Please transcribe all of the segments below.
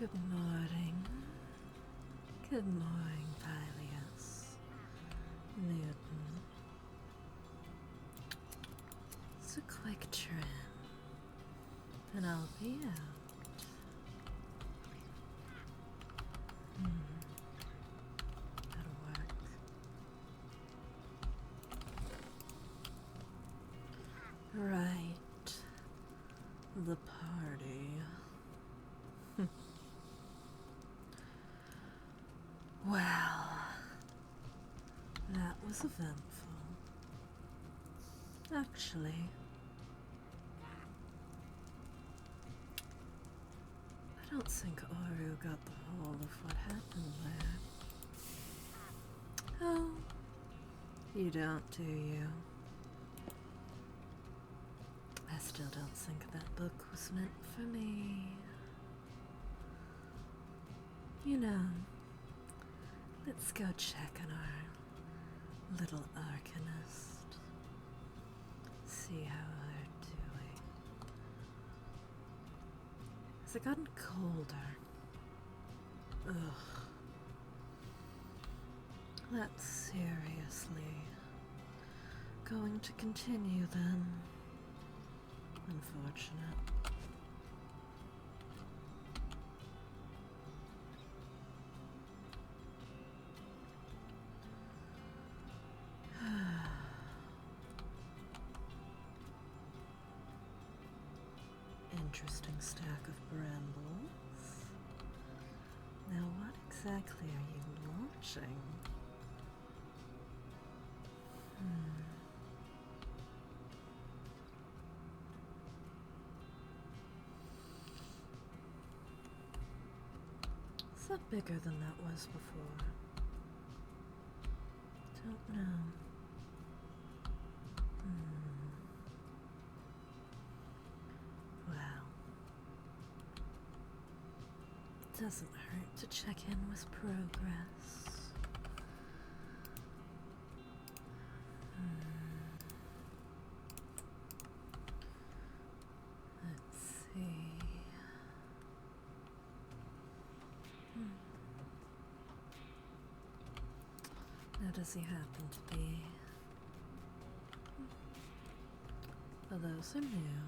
Good morning. Good morning, Pylius. Newton. It's a quick trim, and I'll be out. That'll work. Right. The party. Well, that was eventful. Actually, I don't think Oru got the whole of what happened there. Oh, you don't, do you? I still don't think that book was meant for me. You know, let's go check on our little arcanist. See how they're doing. Has it gotten colder? Ugh. That's seriously going to continue then. Unfortunate. Interesting stack of brambles. Now what exactly are you launching? Is that bigger than that was before? Don't know. Well, it doesn't hurt to check in with progress. Let's see. Now does he happen to be? Well, those are new.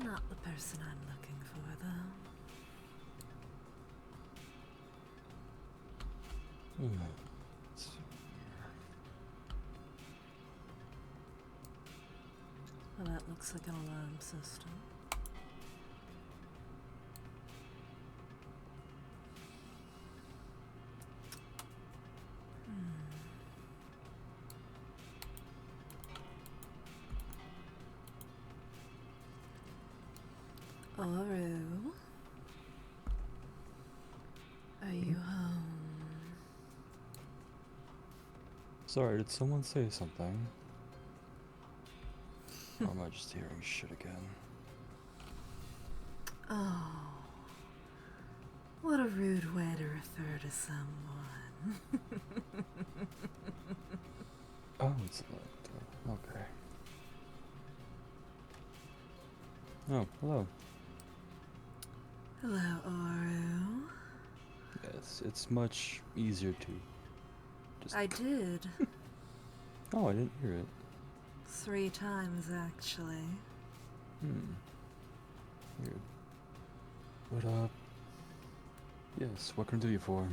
Not the person I'm looking for, though. Let's see. Well, that looks like an alarm system. Oru, are you home? Sorry, did someone say something? Or am I just hearing shit again? Oh, what a rude way to refer to someone. Oh, it's Alecto. Okay. Oh, hello. Hello, Oru. Yes, it's much easier to just... I did. Oh, I didn't hear it. 3 times, actually. Weird. But, yes, what can I do you for?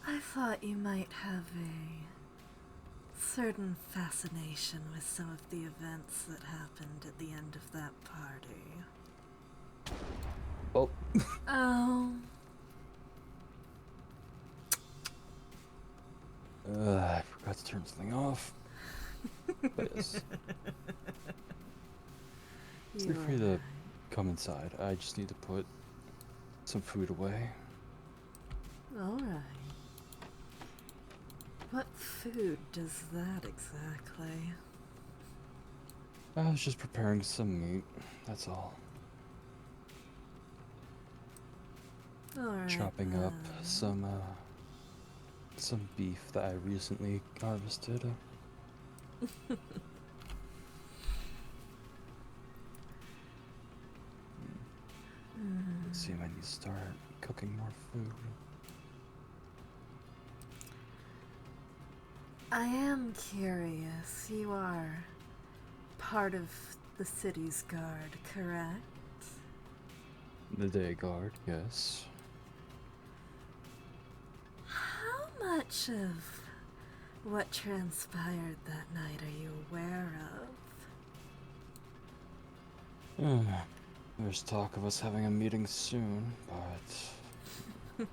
I thought you might have a certain fascination with some of the events that happened at the end of that party. Oh. Oh. I forgot to turn something off. But yes. Feel free to come inside. I just need to put some food away. Alright. What food does that exactly? I was just preparing some meat, that's all. Alright. Chopping up some beef that I recently harvested. seem I need to start cooking more food. I am curious. You are part of the city's guard, correct? The day guard, yes. How much of what transpired that night are you aware of? There's talk of us having a meeting soon, but...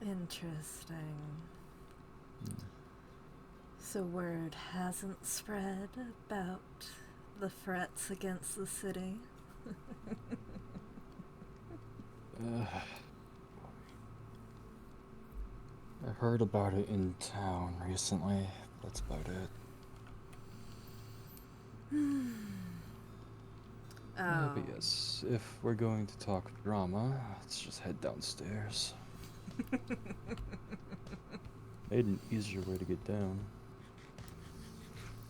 Interesting. So word hasn't spread about the threats against the city? I heard about it in town recently. That's about it. But yes, if we're going to talk drama, let's just head downstairs. Made an easier way to get down.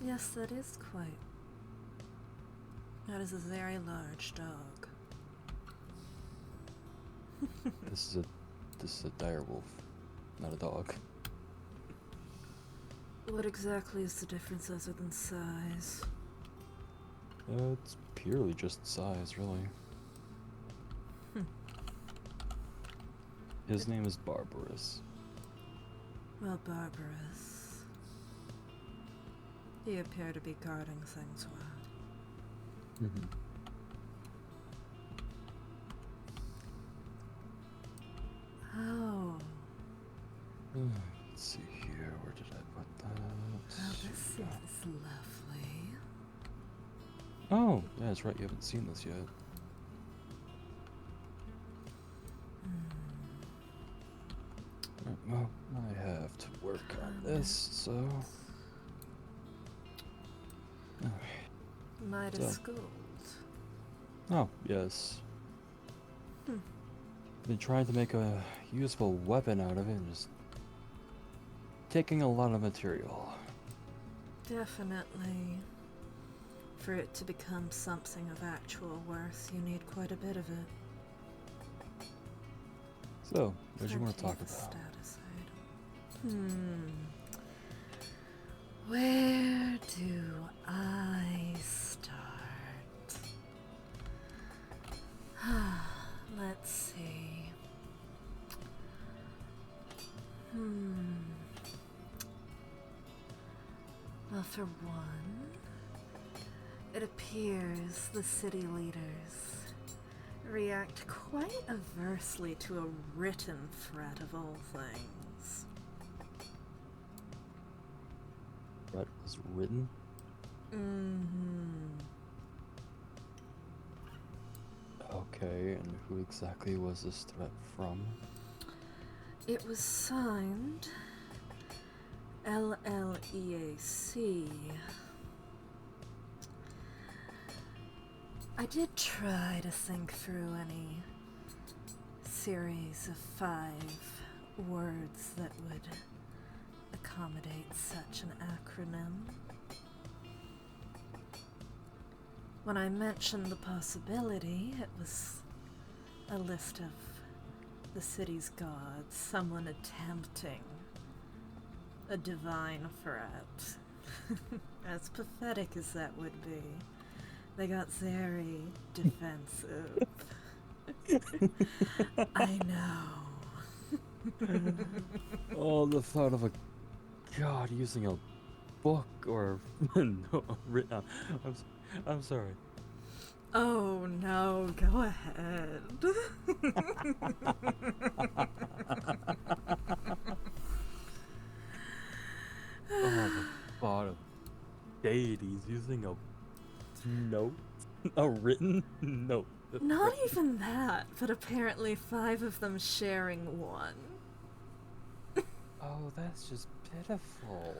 Yes, that is quite. That is a very large dog. This is a dire wolf, not a dog. What exactly is the difference other than size? It's purely just size, really. His name is Barbarous. Well, Barbarous. You appear to be guarding things well. Oh. Let's see here, where did I put that? Well, this is lovely. Oh, yeah, that's right, you haven't seen this yet. Right, well, I have to work on this, so... Midas Gold. Oh, yes. Been trying to make a useful weapon out of it and just taking a lot of material. Definitely. For it to become something of actual worth, you need quite a bit of it. So, what do you want to talk Plenty of about? Status item. Where do I start? Let's see. Well, for one, it appears the city leaders react quite aversely to a written threat of all things. That was written? Okay, and who exactly was this threat from? It was signed LLEAC. I did try to think through any series of 5 words that would accommodate such an acronym. When I mentioned the possibility, it was a list of the city's gods, someone attempting a divine threat. As pathetic as that would be, they got very defensive. I know. Oh, the thought of a god using a book or no, written. I'm sorry. Oh no, go ahead. Oh, the thought of deities using a note, a written note. Not even that, but apparently 5 of them sharing one. Oh, that's just pitiful.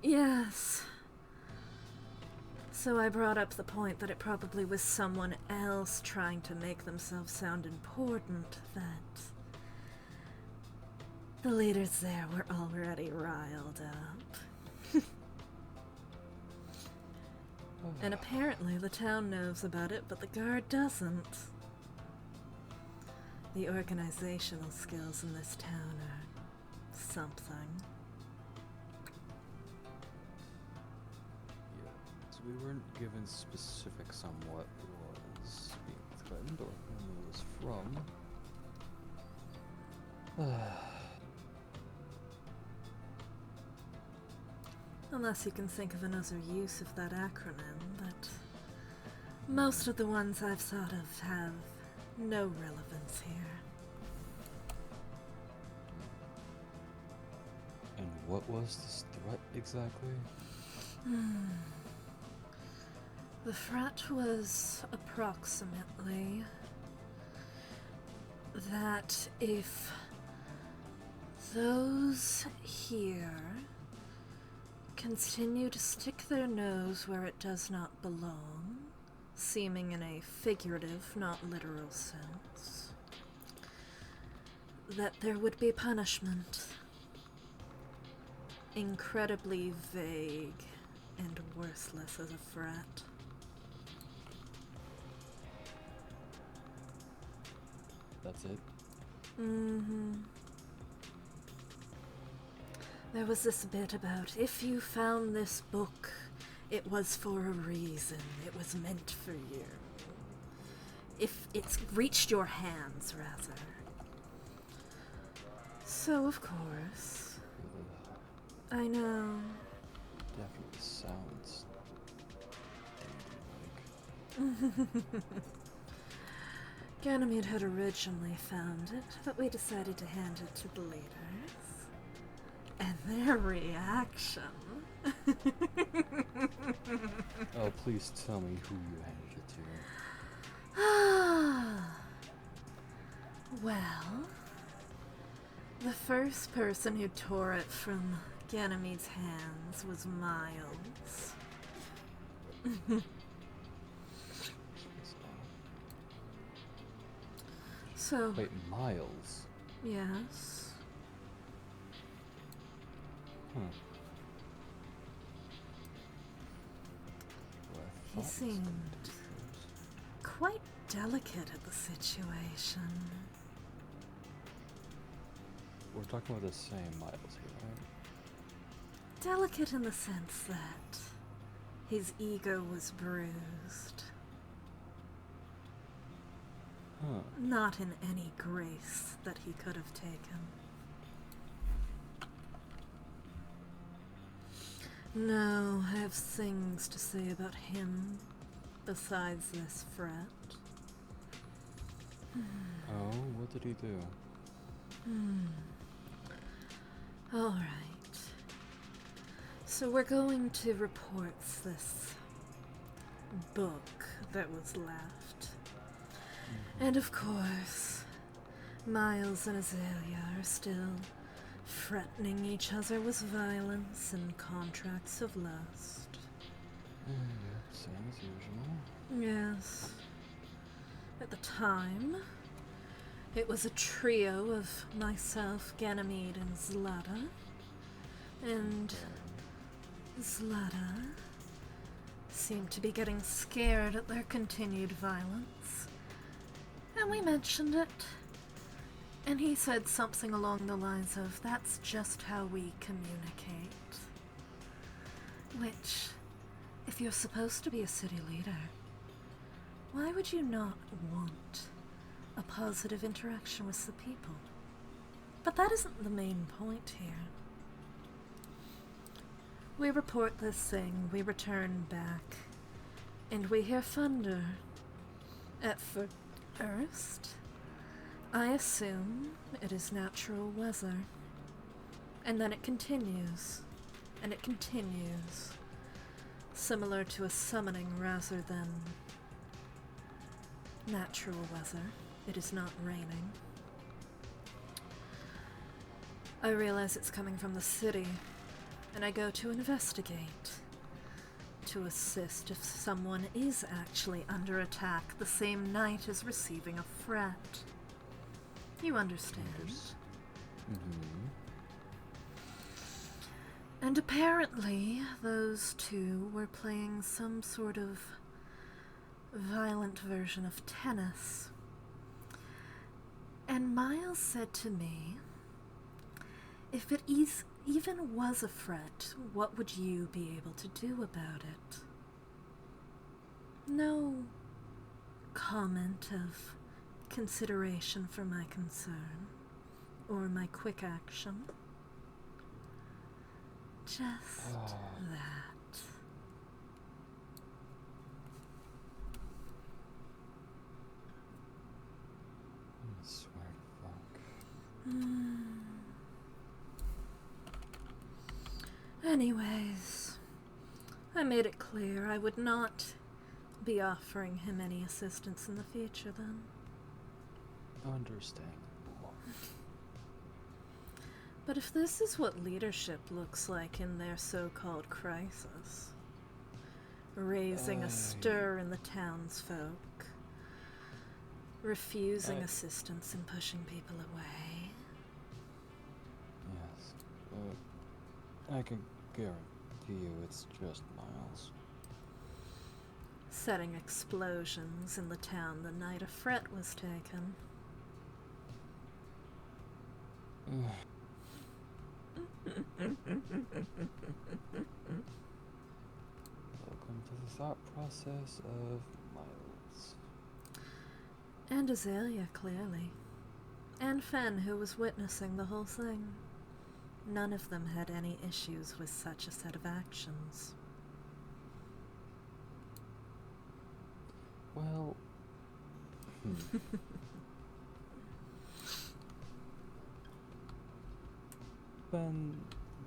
Yes. So I brought up the point that it probably was someone else trying to make themselves sound important, that the leaders there were already riled up. And apparently the town knows about it, but the guard doesn't. The organizational skills in this town are something. Yeah, so we weren't given specifics on what was being threatened or whom it was from. Unless you can think of another use of that acronym, but most of the ones I've thought of have no relevance here. And what was this threat exactly? The threat was approximately that if those here continue to stick their nose where it does not belong, seeming in a figurative, not literal sense, that there would be punishment. Incredibly vague and worthless as a threat. That's it? Mm-hmm. There was this bit about if you found this book, it was for a reason. It was meant for you. If it's reached your hands, rather. So, of course. I know. Definitely sounds like. Ganymede had originally found it, but we decided to hand it to the leaders. And their reaction. Oh, please tell me who you handed it to. Well, the first person who tore it from Ganymede's hands was Miles. So... Wait, Miles? Yes? Huh. He seemed quite delicate at the situation. We're talking about the same Miles here, right? Delicate in the sense that his ego was bruised. Huh. Not in any grace that he could have taken. No, I have things to say about him besides this threat. Oh, what did he do? All right. So we're going to report this book that was left. And of course, Miles and Azalea are still threatening each other with violence and contracts of lust. Yeah, same as usual. Yes. At the time, it was a trio of myself, Ganymede, and Zlata. And Zlata seemed to be getting scared at their continued violence. And we mentioned it. And he said something along the lines of, that's just how we communicate. Which, if you're supposed to be a city leader, why would you not want a positive interaction with the people? But that isn't the main point here. We report this thing, we return back, and we hear thunder. At first, I assume it is natural weather. And then it continues, and it continues. Similar to a summoning rather than natural weather. It is not raining. I realize it's coming from the city, and I go to investigate. To assist if someone is actually under attack the same night as receiving a threat. You understand? And apparently, those two were playing some sort of violent version of tennis. And Miles said to me, if it even was a threat, what would you be able to do about it? No comment of consideration for my concern or my quick action. Just that. I swear to fuck. Anyways, I made it clear I would not be offering him any assistance in the future then. Understandable. But if this is what leadership looks like in their so-called crisis, raising a stir in the townsfolk, refusing assistance and pushing people away. Yes, but I can guarantee you it's just Miles. Setting explosions in the town the night a threat was taken. Welcome to the thought process of Miles. And Azalea, clearly. And Fen, who was witnessing the whole thing. None of them had any issues with such a set of actions. Well, Ben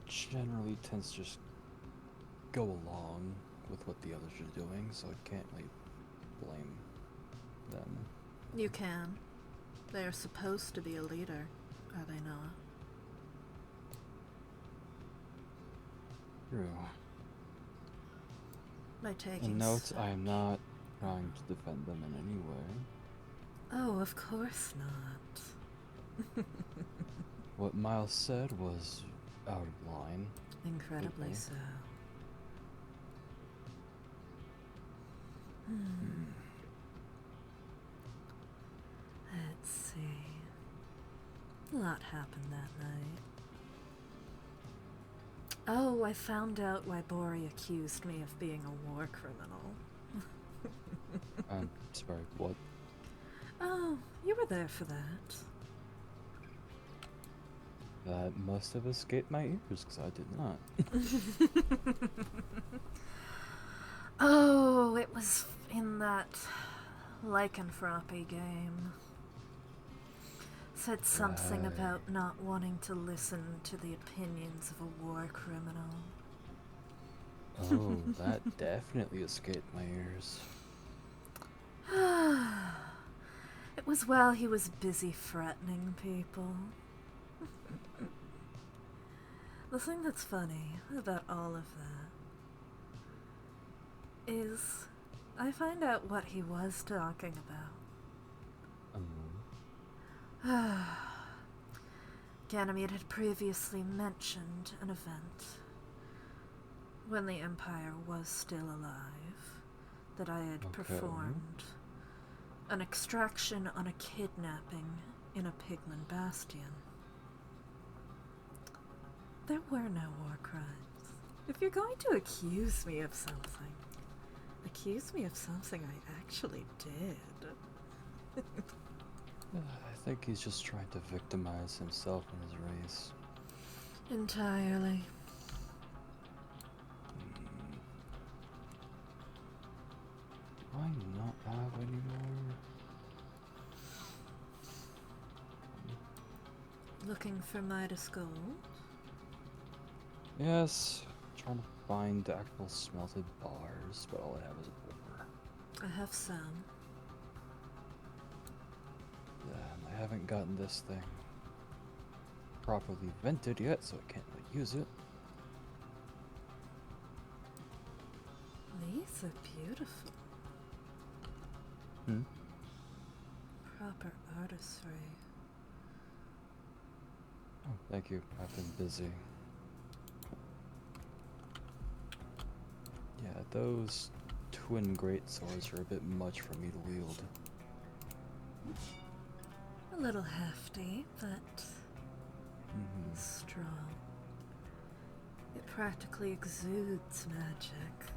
generally tends to just go along with what the others are doing, so I can't really blame them. You can. They are supposed to be a leader, are they not? True. By taking And note, I am not trying to defend them in any way. Oh, of course not. What Miles said was out of line. Incredibly so. Let's see. A lot happened that night. Oh, I found out why Bori accused me of being a war criminal. I'm sorry, what? Oh, you were there for that. That must have escaped my ears, because I did not. Oh, it was in that lycanthropy game. Said something about not wanting to listen to the opinions of a war criminal. Oh, that definitely escaped my ears. It was while he was busy threatening people. The thing that's funny about all of that is I find out what he was talking about. Ganymede had previously mentioned an event when the Empire was still alive that I had performed an extraction on a kidnapping in a Piglin bastion. There were no war crimes. If you're going to accuse me of something, accuse me of something I actually did. I think he's just trying to victimize himself and his race. Entirely. Do I not have any more? Looking for Midas Gold? Yes, trying to find actual smelted bars, but all I have is ore. I have some. Yeah, I haven't gotten this thing properly vented yet, so I can't really use it. These are beautiful. Proper artistry. Oh, thank you. I've been busy. Yeah, those twin great swords are a bit much for me to wield. A little hefty, but Mm-hmm. strong. It practically exudes magic.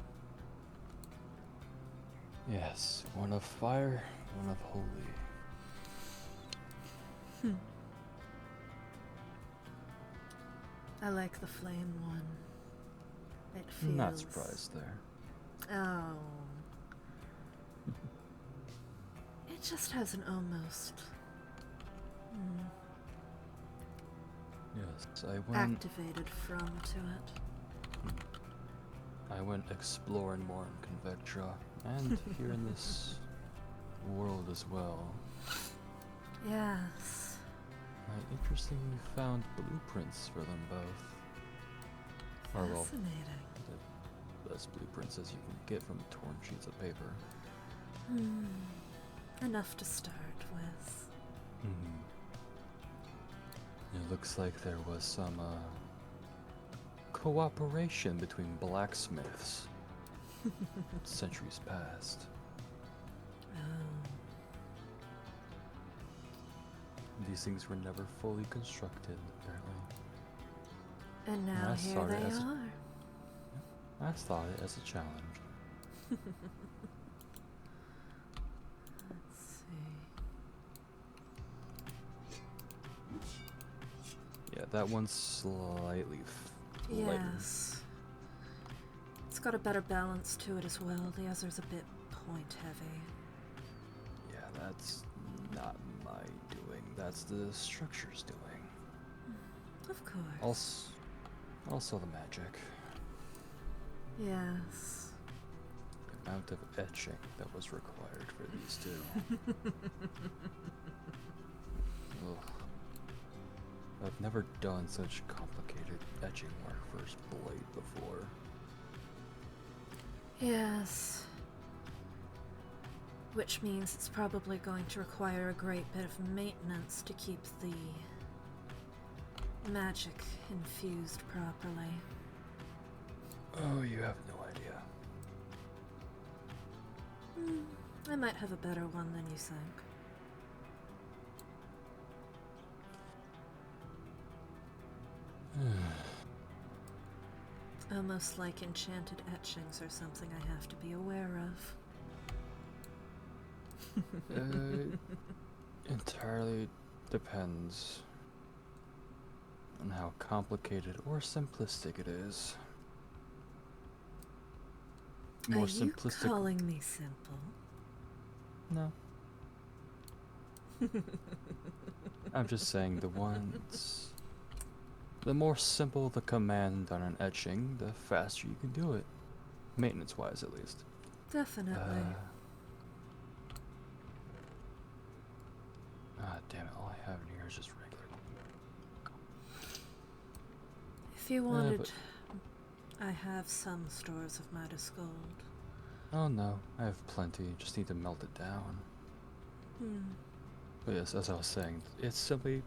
Yes, one of fire, one of holy. I like the flame one. It feels... Not surprised there. Oh. It just has an almost... Yes, I went... activated from to it. I went exploring more in Convectra, and here in this world as well. Yes. I interestingly found blueprints for them both. Or well, Fascinating. the best blueprints as you can get from torn sheets of paper. Enough to start with. It looks like there was some cooperation between blacksmiths centuries past. Oh. These things were never fully constructed, apparently. And now I here saw it they as are. I saw it as a challenge. Let's see. Yeah, that one's slightly lighter. Yes. It's got a better balance to it as well. The other's a bit point heavy. Yeah, that's not my doing. That's the structure's doing. Of course. Also the magic. Yes. The amount of etching that was required for these two. Ugh. I've never done such complicated etching work for a blade before. Yes. Which means it's probably going to require a great bit of maintenance to keep the magic infused properly. Oh, you have no idea. I might have a better one than you think. Almost like enchanted etchings or something I have to be aware of. Entirely depends on how complicated or simplistic it is. More Are simplistic. you calling me simple? No. I'm just saying the more simple the command on an etching, the faster you can do it. Maintenance-wise, at least. Definitely. Damn it, all I have in here is just regular. If you wanted, I have some stores of Midas gold. Oh no, I have plenty, just need to melt it down. But yes, as I was saying, it's simply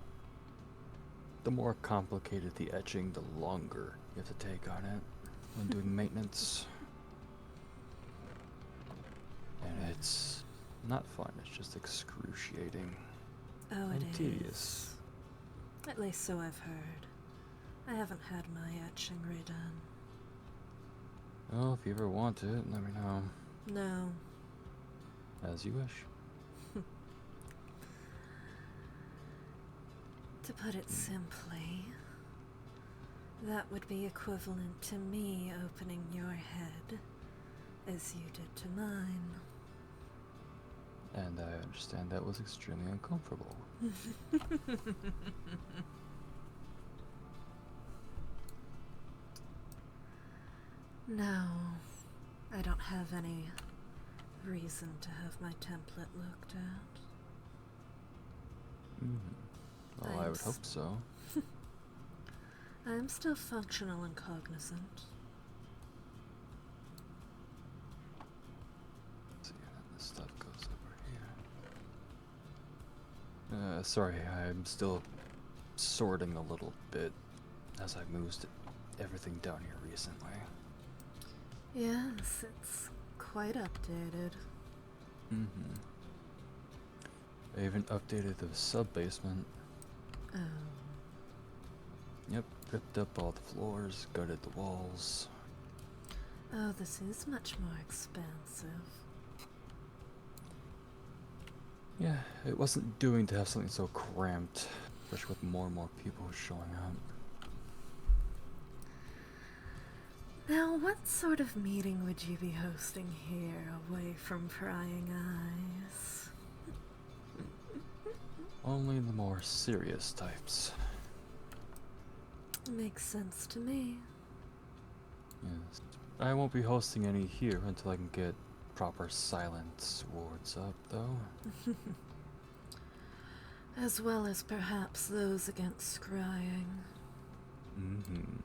the more complicated the etching, the longer you have to take on it when doing maintenance. And it's not fun, it's just excruciating. Oh, and it tedious. is. At least so I've heard. I haven't had my etching redone. Well, if you ever want it, let me know. No. As you wish. To put it simply, that would be equivalent to me opening your head as you did to mine. And I understand that was extremely uncomfortable. No, I don't have any reason to have my template looked at. Well, I would hope so. I'm still functional and cognizant. Let's see, this stuff goes over here. Sorry, I'm still sorting a little bit as I moved everything down here recently. Yes, it's quite updated. Mm-hmm. I even updated the sub-basement. Oh. Yep, ripped up all the floors, gutted the walls. Oh, this is much more expansive. Yeah, it wasn't doing to have something so cramped, especially with more and more people showing up. Now, what sort of meeting would you be hosting here, away from prying eyes? Only the more serious types. Makes sense to me. Yes. I won't be hosting any here until I can get proper silence wards up, though. As well as perhaps those against scrying. Mm-hmm.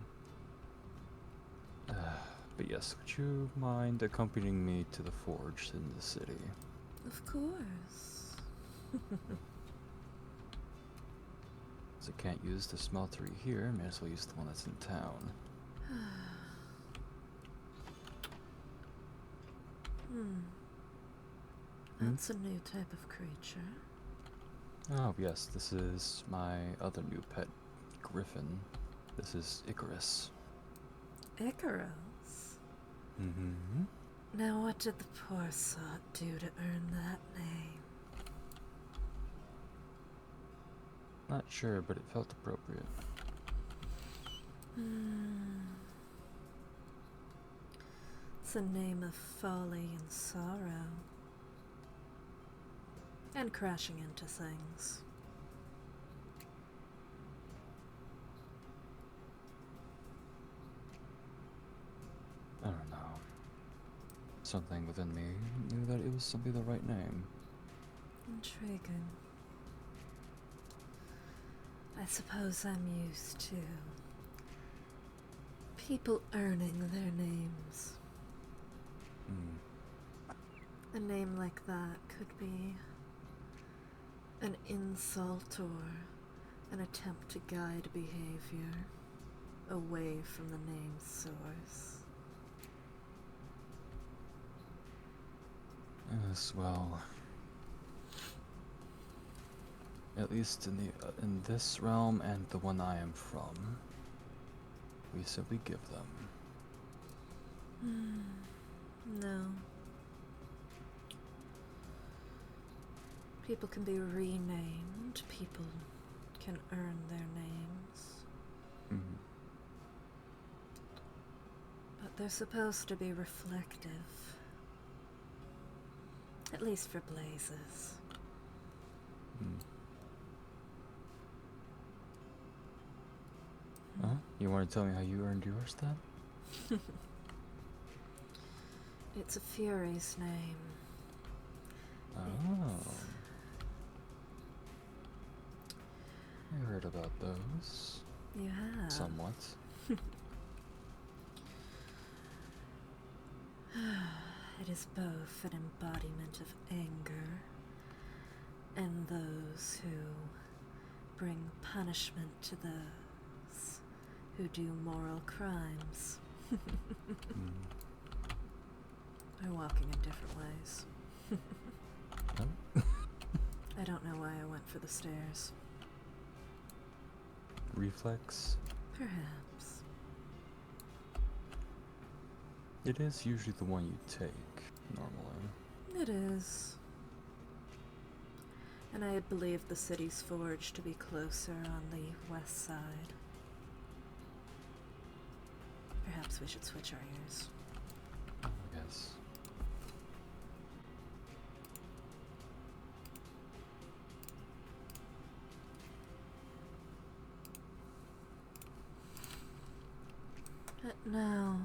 But yes, would you mind accompanying me to the forge in the city? Of course. As I can't use the smeltery here, may as well use the one that's in town. That's a new type of creature. Oh, yes, this is my other new pet, Griffin. This is Icarus. Icarus? Mm-hmm. Now what did the poor sot do to earn that name? Not sure, but it felt appropriate. It's a name of folly and sorrow. And crashing into things. I don't know. Something within me knew that it was simply the right name. Intriguing. I suppose I'm used to people earning their names. A name like that could be an insult or an attempt to guide behavior away from the name's source. Yes, well, at least in this realm and the one I am from, we simply give them. No. People can be renamed. People can earn their names. But they're supposed to be reflective. At least for blazes. Huh? You want to tell me how you earned yours then? It's a Fury's name. Oh. I heard about those. You have? Somewhat. It is both an embodiment of anger and those who bring punishment to those who do moral crimes. They're walking in different ways. I don't know why I went for the stairs. Reflex? Perhaps. It is usually the one you take, normally. It is. And I had believed the city's forge to be closer on the west side. Perhaps we should switch our ears. Yes. But no.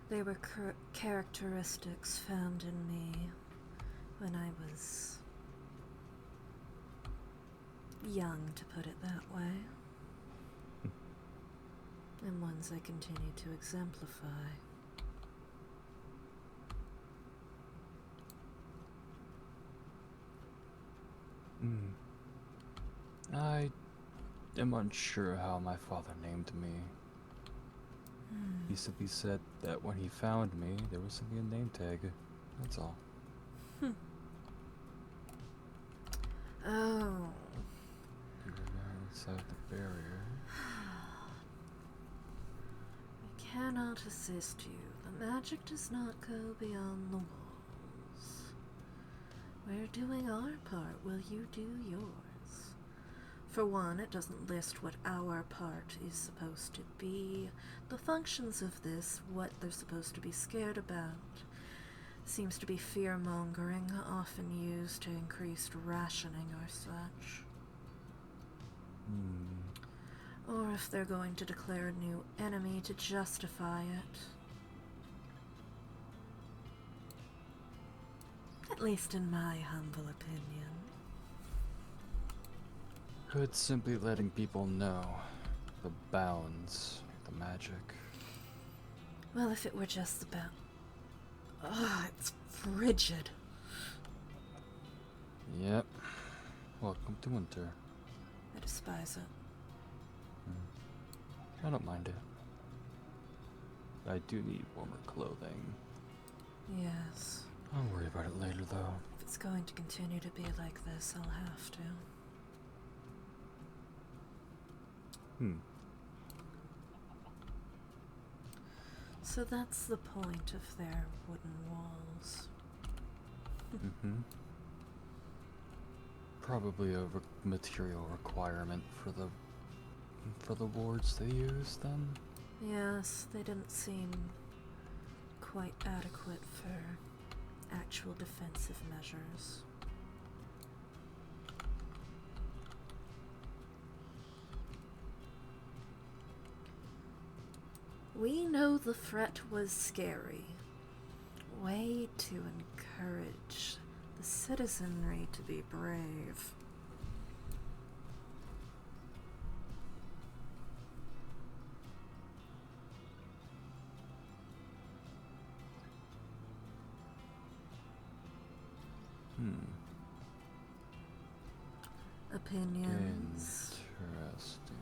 They were characteristics found in me when I was young, to put it that way. And ones I continue to exemplify. I am unsure how my father named me. He simply said that when he found me, there was simply a name tag. That's all. Oh. You were now inside the barrier. We cannot assist you. The magic does not go beyond the walls. We're doing our part. Will you do yours? For one, it doesn't list what our part is supposed to be. The functions of this, what they're supposed to be scared about. Seems to be fear-mongering, often used to increase rationing or such. Or if they're going to declare a new enemy to justify it. At least in my humble opinion. It's simply letting people know the bounds of the magic. Well, if it were just about... Ugh, it's frigid. Yep. Welcome to winter. I despise it. I don't mind it. I do need warmer clothing. Yes. I'll worry about it later, though. If it's going to continue to be like this, I'll have to. So that's the point of their wooden walls. Probably a material requirement for the wards they use, then? Yes, they didn't seem quite adequate for actual defensive measures. We know the threat was scary. Way to encourage the citizenry to be brave. Opinions. Interesting.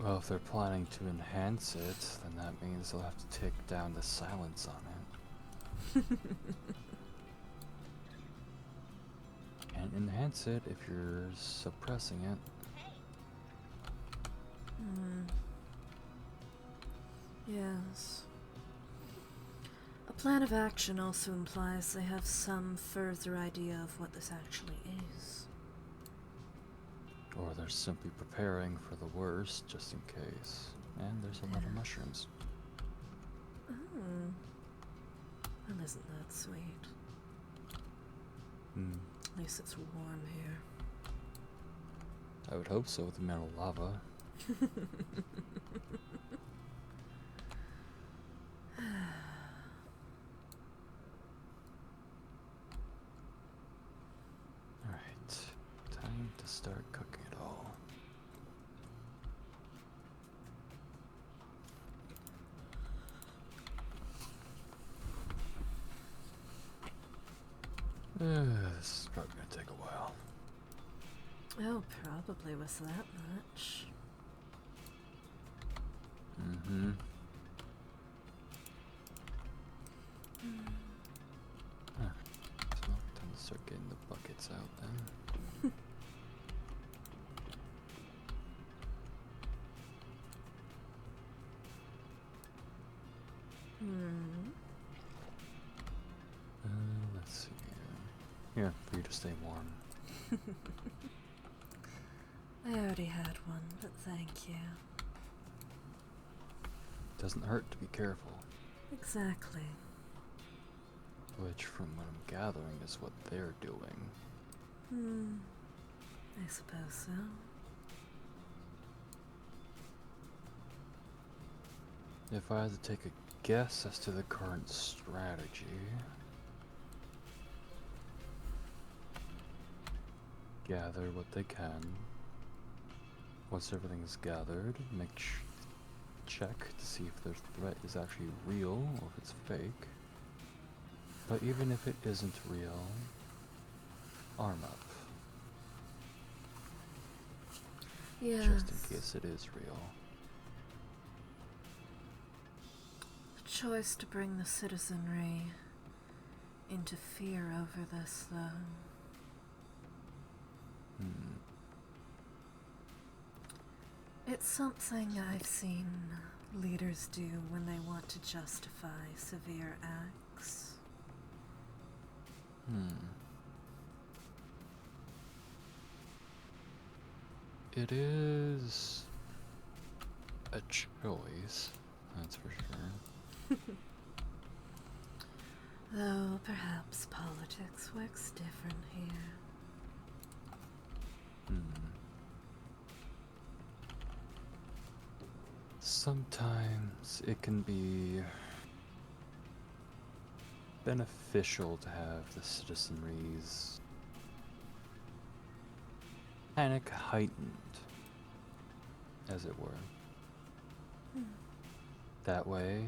Well, if they're planning to enhance it, then that means they'll have to take down the silence on it. And enhance it if you're suppressing it. Yes. A plan of action also implies they have some further idea of what this actually is. Or they're simply preparing for the worst, just in case. And there's a lot of mushrooms. Oh. Well, isn't that sweet? At least it's warm here. I would hope so with the metal lava. Alright, time to start cooking it all. This is probably gonna take a while. Oh, probably with that much. So time to start getting the buckets out then. Let's see here. Here, for you to stay warm. I already had one, but thank you. Doesn't hurt to be careful. Exactly. Which, from what I'm gathering, is what they're doing. I suppose so. If I had to take a guess as to the current strategy... Gather what they can. Once everything is gathered, check to see if their threat is actually real or if it's fake. But even if it isn't real, arm up. Yes. just in case it is real. The choice to bring the citizenry into fear over this, though. It's something I've seen leaders do when they want to justify severe acts. It is a choice, that's for sure. Though perhaps politics works different here. Sometimes it can be beneficial to have the citizenry's panic heightened, as it were. That way,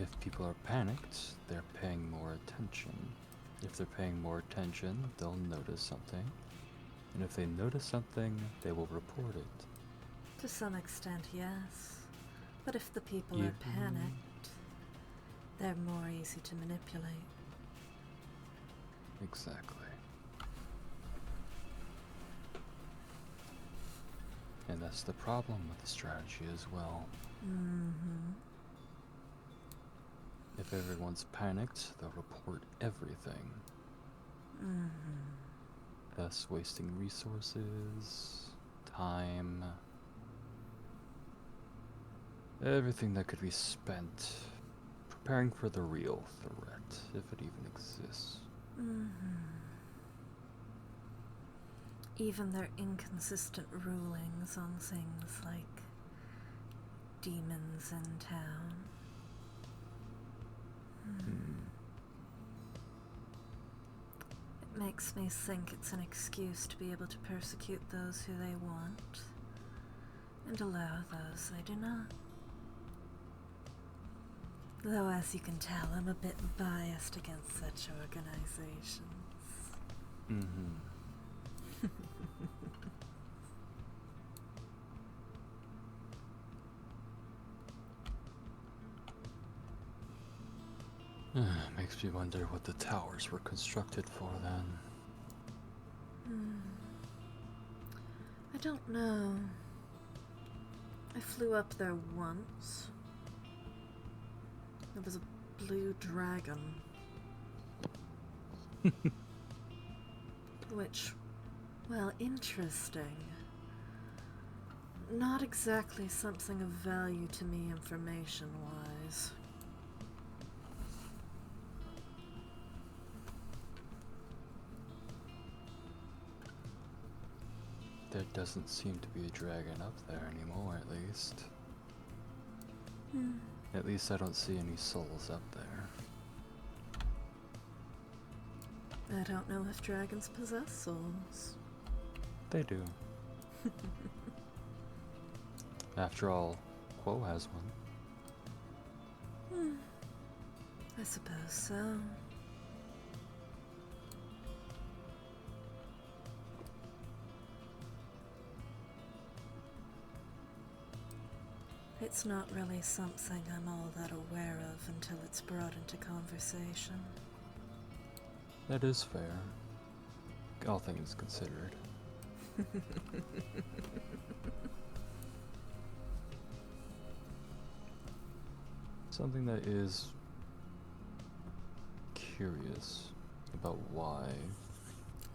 if people are panicked, they're paying more attention. If they're paying more attention, they'll notice something. And if they notice something, they will report it. To some extent, yes. But if the people are panicked, they're more easy to manipulate. Exactly. And that's the problem with the strategy as well. If everyone's panicked, they'll report everything. Thus wasting resources, time, everything that could be spent preparing for the real threat, if it even exists. Even their inconsistent rulings on things like demons in town. It makes me think it's an excuse to be able to persecute those who they want and allow those they do not. Though, as you can tell, I'm a bit biased against such organizations. Makes me wonder what the towers were constructed for then. I don't know. I flew up there once. There was a blue dragon. Which, well, interesting. Not exactly something of value to me information-wise. There doesn't seem to be a dragon up there anymore, at least. At least I don't see any souls up there. I don't know if dragons possess souls. They do. After all, Quo has one. I suppose so. It's not really something I'm all that aware of until it's brought into conversation. That is fair. All things considered. Something that is curious about why.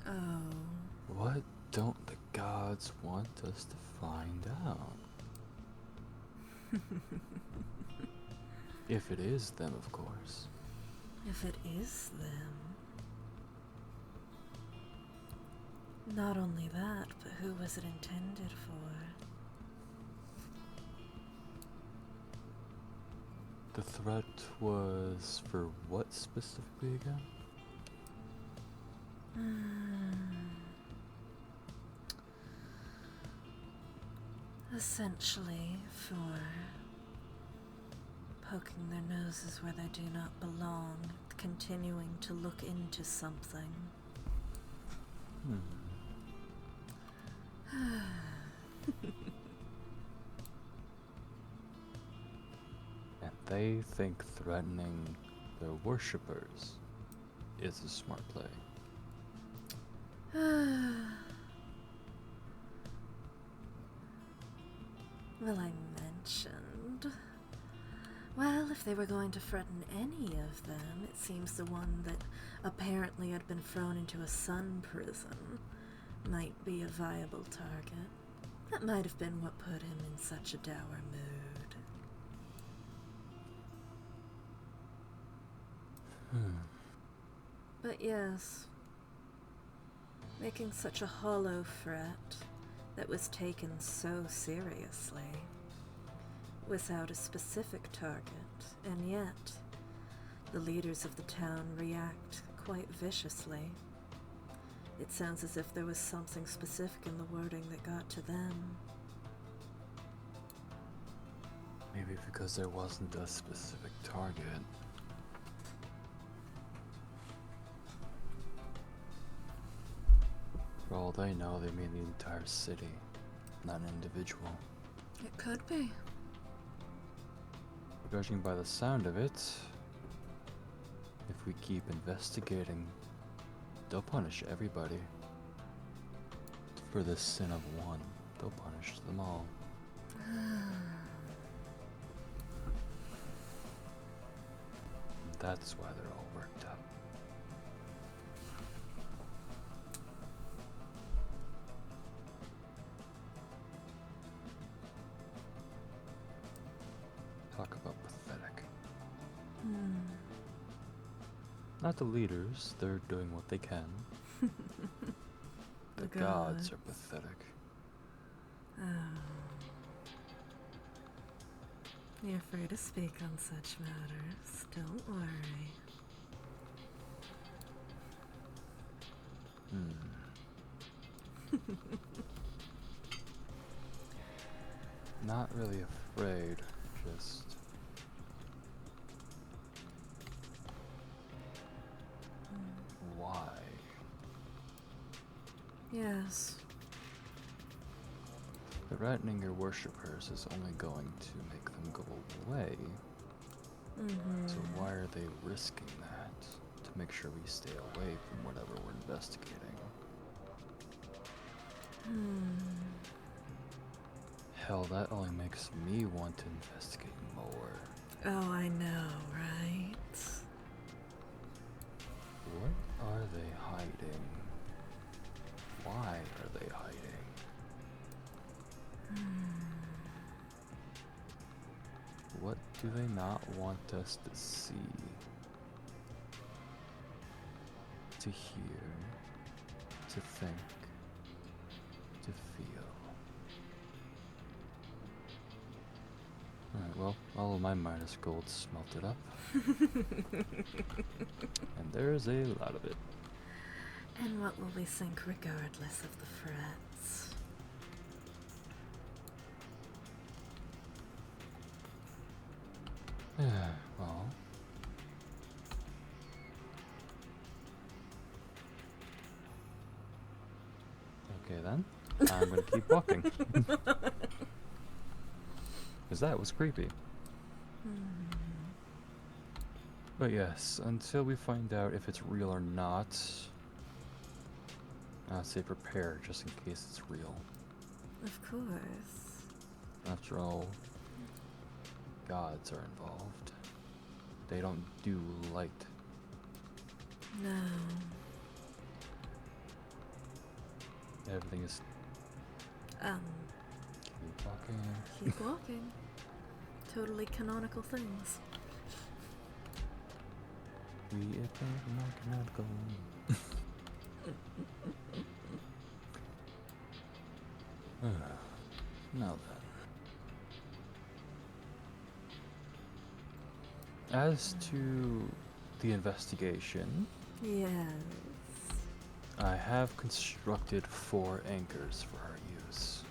Oh. What don't the gods want us to find out? If it is them, of course. If it is them. Not only that, but who was it intended for? The threat was for what specifically again? Essentially for poking their noses where they do not belong, continuing to look into something. And they think threatening their worshippers is a smart play. Well, I mentioned. Well, if they were going to threaten any of them, it seems the one that apparently had been thrown into a sun prison might be a viable target. That might have been what put him in such a dour mood. But yes, making such a hollow threat that was taken so seriously, without a specific target, and yet the leaders of the town react quite viciously. It sounds as if there was something specific in the wording that got to them. Maybe because there wasn't a specific target. For all they know, they mean the entire city, not an individual. It could be. Judging by the sound of it, if we keep investigating, they'll punish everybody. For the sin of one, they'll punish them all. That's why they're all worked up. Talk about pathetic. Not the leaders, they're doing what they can. The gods are pathetic. Oh. You're free to speak on such matters. Don't worry. Not really afraid, just... Why? Yes. Threatening your worshippers is only going to make them go away. So why are they risking that? To make sure we stay away from whatever we're investigating. Hell, that only makes me want to investigate more. Oh, I know, right? What are they hiding? Why are they hiding? What do they not want us to see? To hear? To think? To feel? Alright, well, all of my minus gold's melted up. And there's a lot of it. And what will we think regardless of the threats? Well... Okay then, I'm gonna keep walking. Because that was creepy. But yes, until we find out if it's real or not, I'd say prepare just in case it's real. Of course. After all, gods are involved. They don't do light. No. Everything is... Keep walking. Keep walking. Totally canonical things. We are canonical. Now then. As to the investigation, Yes. I have constructed 4 anchors for our use.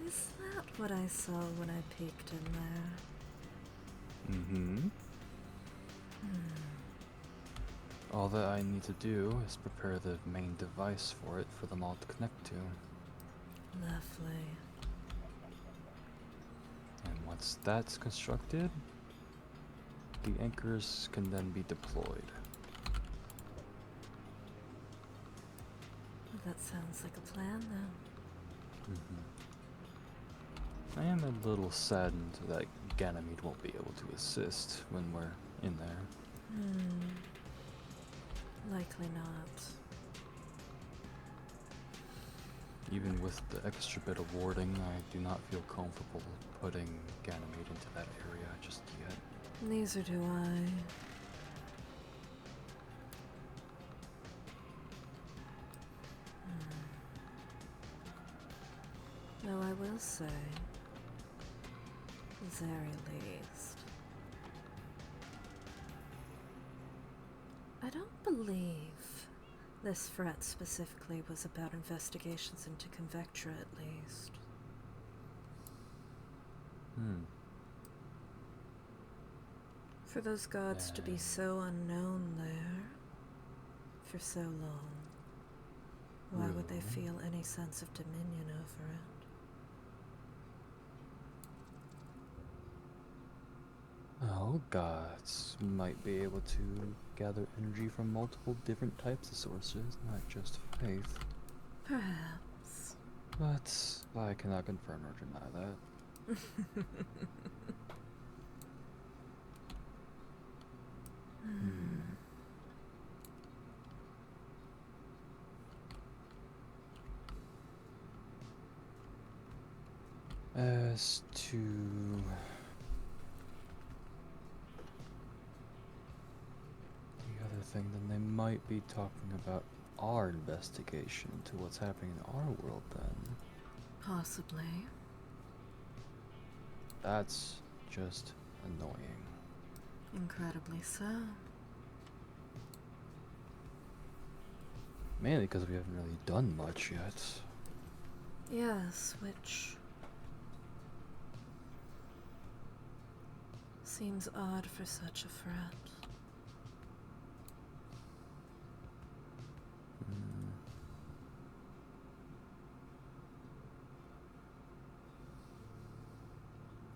Is that what I saw when I peeked in there? All that I need to do is prepare the main device for it for them all to connect to. Lovely. And once that's constructed, the anchors can then be deployed. Well, that sounds like a plan, then. I am a little saddened that Ganymede won't be able to assist when we're in there. Likely not. Even with the extra bit of warding, I do not feel comfortable putting Ganymede into that area just yet. Neither do I. Though I will say, at the very least, I don't believe this threat specifically was about investigations into Convectra, at least. For those gods to be so unknown there for so long, why would they feel any sense of dominion over it? Well, gods might be able to gather energy from multiple different types of sources, not just faith. Perhaps. But I cannot confirm or deny that. As to the other thing, then they might be talking about our investigation into what's happening in our world then. Possibly. That's just annoying. Incredibly so. Mainly because we haven't really done much yet. Yes, which seems odd for such a threat.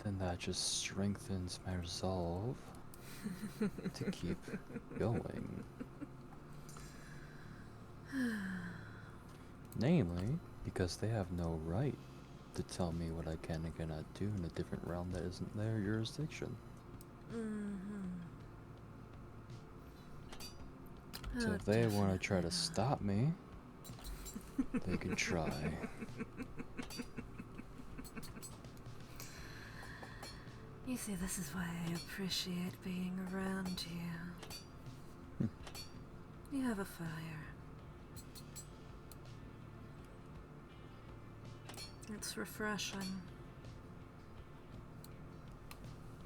Then that just strengthens my resolve to keep going. Namely, because they have no right to tell me what I can and cannot do in a different realm that isn't their jurisdiction. So if they want to try to stop me, they can try. You see, this is why I appreciate being around you. You have a fire. It's refreshing.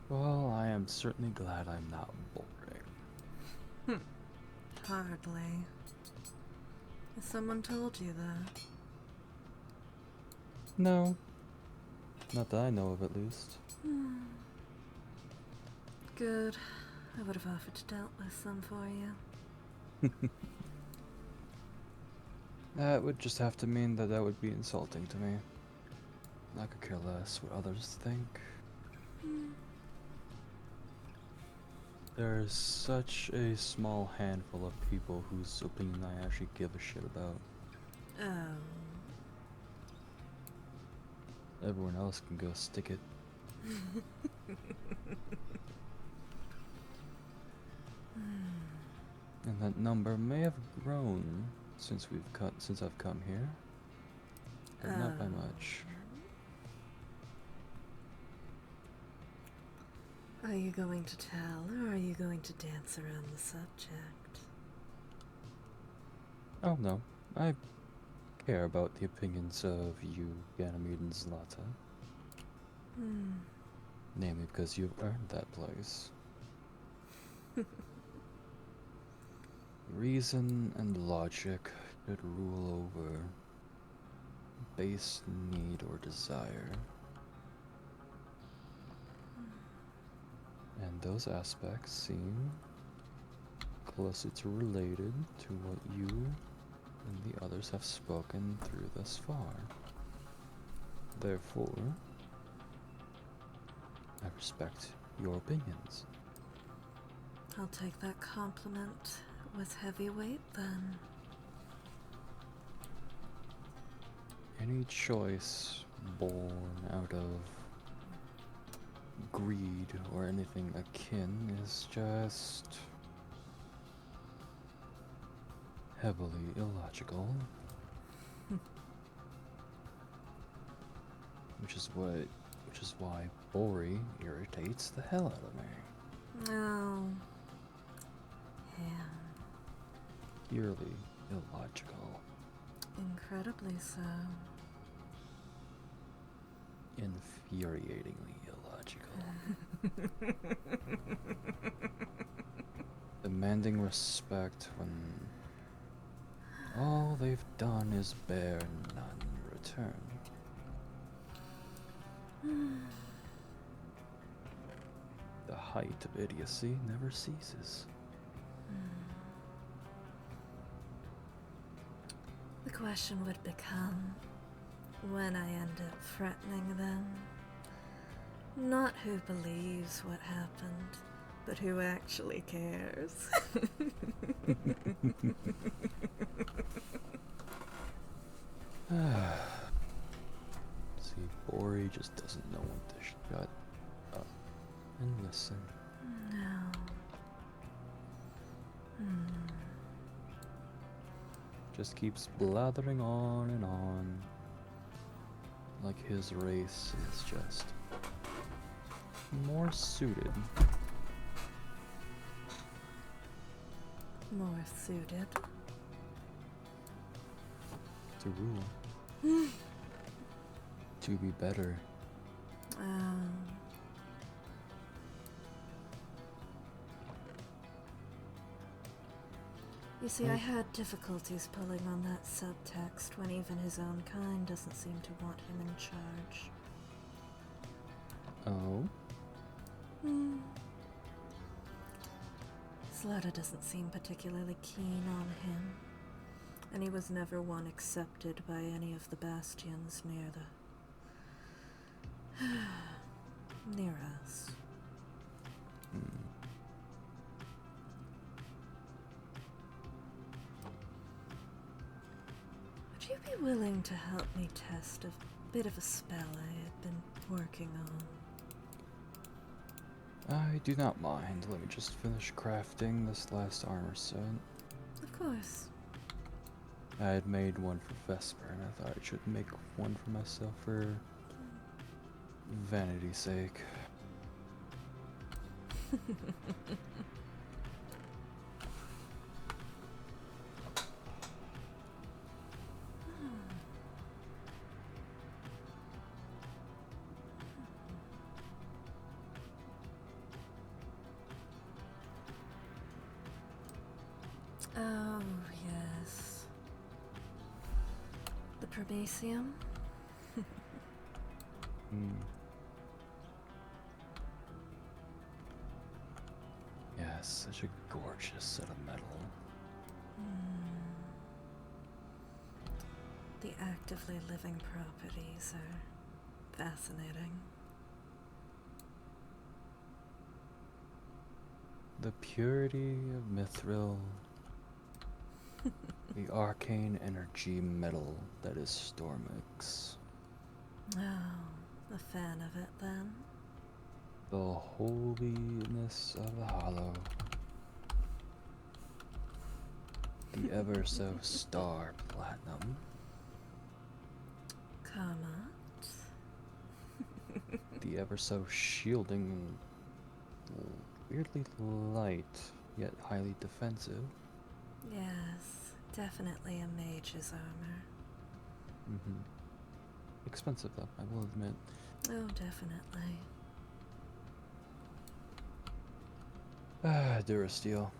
Well, I am certainly glad I'm not boring. Hardly. Has someone told you that? No. Not that I know of, at least. Good. I would have offered to dealt with some for you. That would just have to mean that that would be insulting to me. I could care less what others think. There's such a small handful of people whose opinion I actually give a shit about. Oh. Everyone else can go stick it. And that number may have grown since I've come here, but not by much. Are you going to tell, or are you going to dance around the subject? Oh no, I care about the opinions of you, Ganymede and Zlata. Namely because you've earned that place. Reason and logic should rule over base need or desire. And those aspects seem closer to related to what you and the others have spoken through thus far. Therefore, I respect your opinions. I'll take that compliment with heavy weight then. Any choice born out of greed or anything akin is just heavily illogical. Which is why Bori irritates the hell out of me. Oh. Yeah. Purely illogical. Incredibly so. Infuriatingly illogical. Demanding respect when all they've done is bear none return. The height of idiocy never ceases. The question would become, when I end up threatening them, not who believes what happened, but who actually cares. See, Bori just doesn't know when to shut up and listen. No. Just keeps blathering on and on, like his race is just more suited. More suited. To rule. To be better. You see, I had difficulties pulling on that subtext when even his own kind doesn't seem to want him in charge. Oh? Slaughter doesn't seem particularly keen on him, and he was never one accepted by any of the bastions near us. Would you be willing to help me test a bit of a spell I had been working on? I do not mind. Let me just finish crafting this last armor set. Of course. I had made one for Vesper, and I thought I should make one for myself for vanity's sake. Oh, yes. The Probasium? Yes, such a gorgeous set of metal. The actively living properties are fascinating. The purity of mithril. The arcane energy metal that is Stormix. Oh, a fan of it then? The holiness of the hollow. The ever so star platinum. Comet? The ever so shielding, weirdly light, yet highly defensive. Yes, definitely a mage's armor. Expensive though, I will admit. Oh, definitely. Durasteel.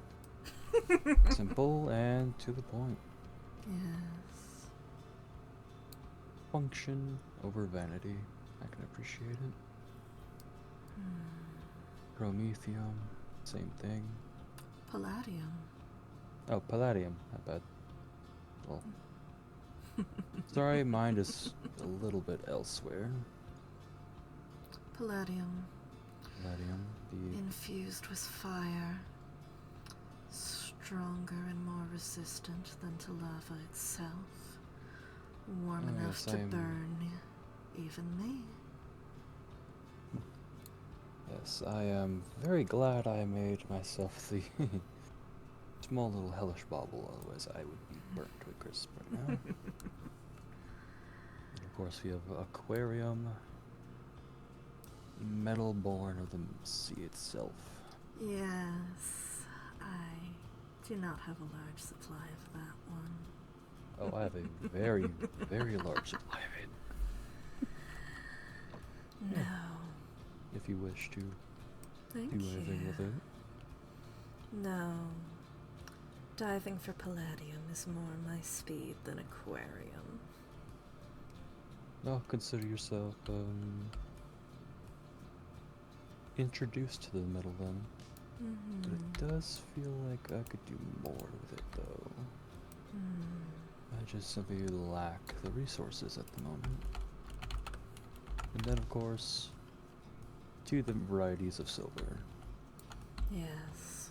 Simple and to the point. Yes. Function over vanity. I can appreciate it. Promethium, same thing. Palladium. Oh, palladium, not bad. Well, Sorry, mind is a little bit elsewhere. Palladium. Palladium, the Infused with fire. Stronger and more resistant than to lava itself. Warm enough to burn even me. Yes, I am very glad I made myself the small little hellish bauble, otherwise I would be burnt to a crisp right now. And of course we have aquarium, metal born of the sea itself. Yes, I do not have a large supply of that one. Oh, I have a very, very large supply of it. No. If you wish to Thank do anything you. with it. No. Diving for palladium is more my speed than aquarium. Well, consider yourself introduced to the metal then. But it does feel like I could do more with it though. I just simply lack the resources at the moment. And then of course, to the varieties of silver. Yes.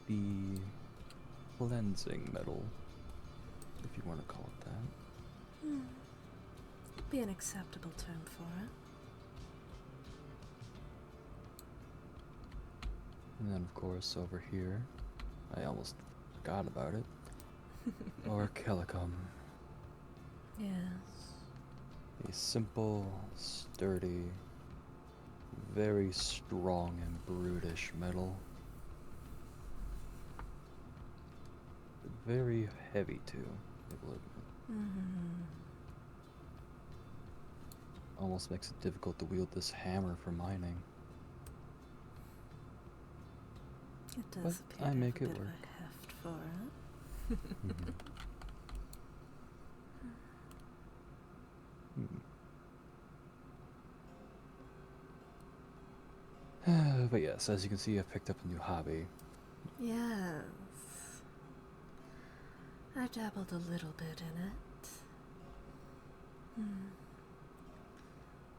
The cleansing metal, if you want to call it that. Would be an acceptable term for it. And then of course over here, I almost forgot about it. Alchemical. Yes. A simple, sturdy, very strong and brutish metal. But very heavy too, I will admit. Almost makes it difficult to wield this hammer for mining. It does But appear I to make have it a bit work. of a heft for it. But yes, as you can see, I've picked up a new hobby. Yes. I dabbled a little bit in it.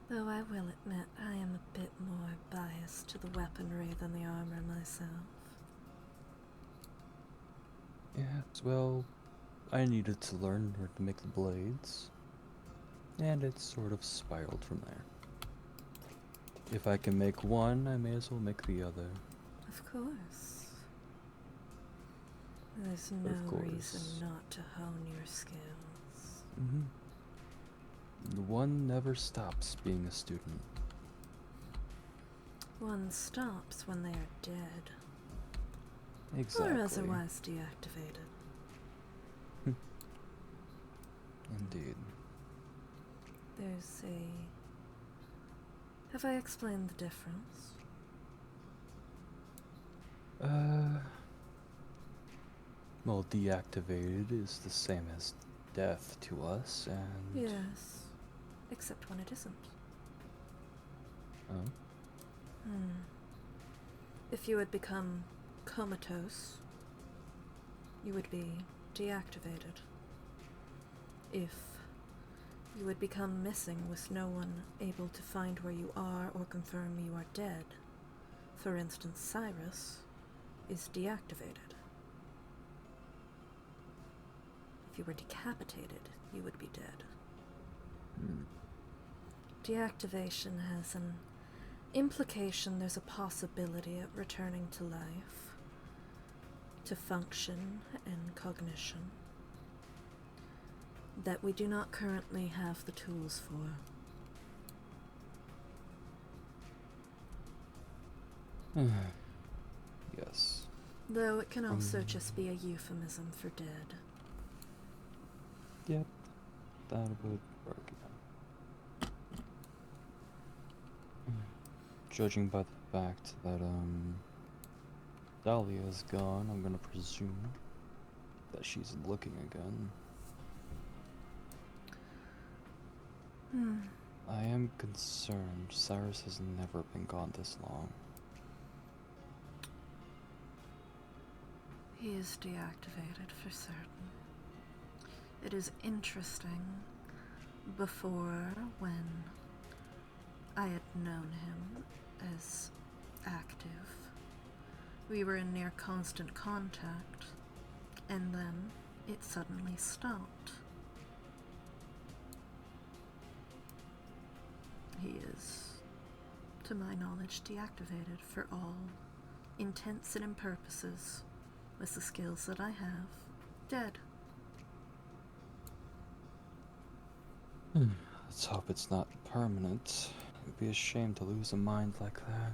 Though I will admit I am a bit more biased to the weaponry than the armor myself. Yes, well, I needed to learn where to make the blades, and it sort of spiraled from there. If I can make one, I may as well make the other. Of course. There's no reason not to hone your skills. One never stops being a student. One stops when they are dead. Exactly. Or otherwise deactivated. Indeed. There's a... Have I explained the difference? Well, deactivated is the same as death to us, and... Yes. Except when it isn't. Oh? If you had become comatose, you would be deactivated. If you would become missing with no one able to find where you are or confirm you are dead, for instance, Cyrus is deactivated. If you were decapitated, you would be dead. Deactivation has an implication, there's a possibility of returning to life, to function and cognition, that we do not currently have the tools for. Yes. Though it can also just be a euphemism for dead. Yep. That would work, yeah. Judging by the fact that, Dahlia is gone, I'm gonna presume that she's looking again. I am concerned. Cyrus has never been gone this long. He is deactivated for certain. It is interesting. Before, when I had known him as active, we were in near constant contact, and then it suddenly stopped. He is, to my knowledge, deactivated for all intents and purposes, with the skills that I have, dead. Let's hope it's not permanent. It would be a shame to lose a mind like that.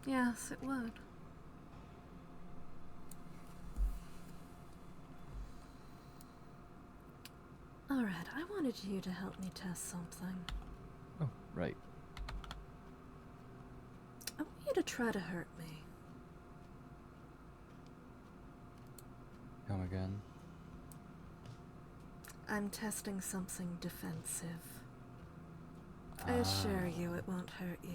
Yes, it would. Alright, I wanted you to help me test something. Oh, right. I want you to try to hurt me. Come again? I'm testing something defensive. I assure you it won't hurt you.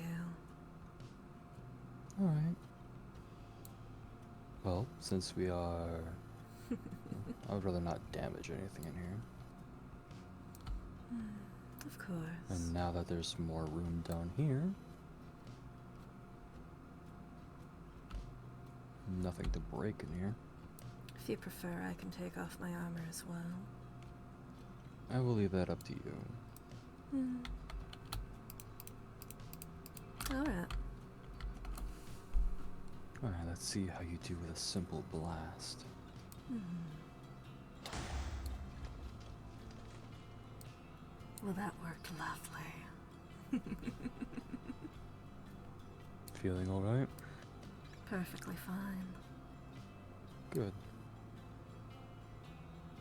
Alright. Well, since we are... I would rather not damage anything in here. Of course. And now that there's more room down here... nothing to break in here. If you prefer, I can take off my armor as well. I will leave that up to you. Alright. Alright, let's see how you do with a simple blast. Well, that worked lovely. Feeling alright? Perfectly fine. Good.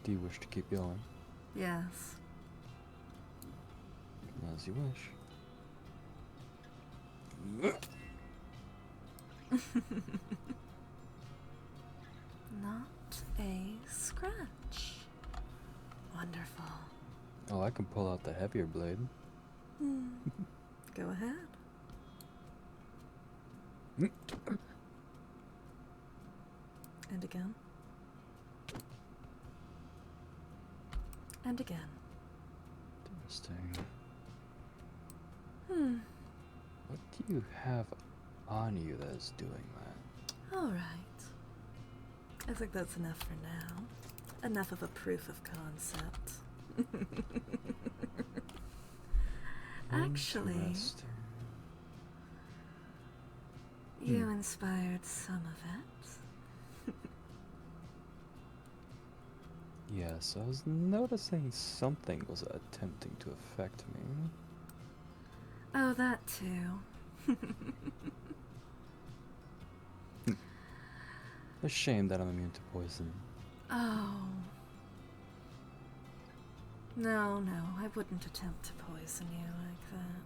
Do you wish to keep going? Yes. As you wish. Not a scratch. Wonderful. Oh, I can pull out the heavier blade. Go ahead. And again. And again. Interesting. What do you have on you that is doing that? Alright. I think that's enough for now. Enough of a proof of concept. Actually, Interesting. you inspired some of it. Yes, I was noticing something was attempting to affect me. Oh, that too. A shame that I'm immune to poison. Oh. No, I wouldn't attempt to poison you like that.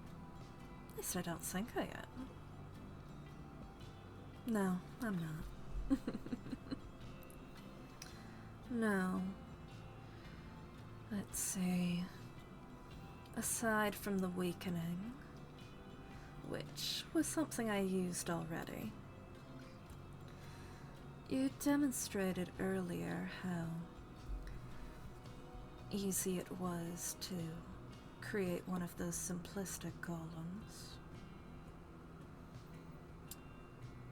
At least I don't think I am. No, I'm not. No. Let's see. Aside from the weakening, which was something I used already, you demonstrated earlier how easy it was to create one of those simplistic golems.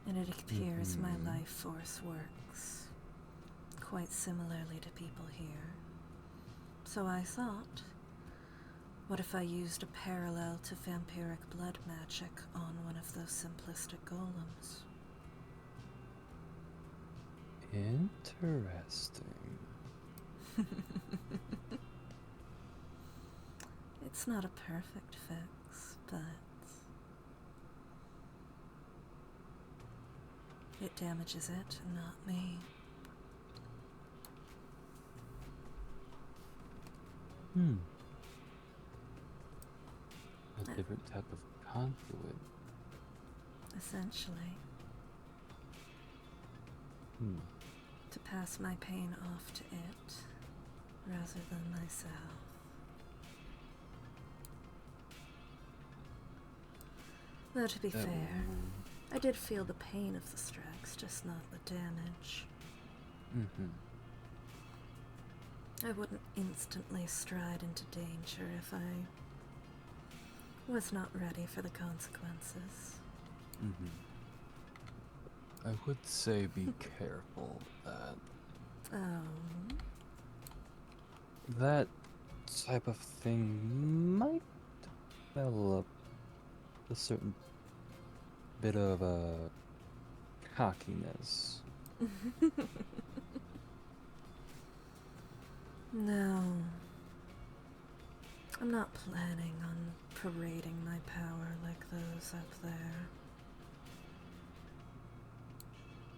And it appears my life force works quite similarly to people here. So I thought, what if I used a parallel to vampiric blood magic on one of those simplistic golems? Interesting. It's not a perfect fix, but it damages it, and not me. A different type of conduit. Essentially, to pass my pain off to it, rather than myself. Though to be fair, I did feel the pain of the strikes, just not the damage. I wouldn't instantly stride into danger if I was not ready for the consequences. I would say be careful that Oh. that type of thing might develop a certain bit of cockiness. No. I'm not planning on parading my power like those up there.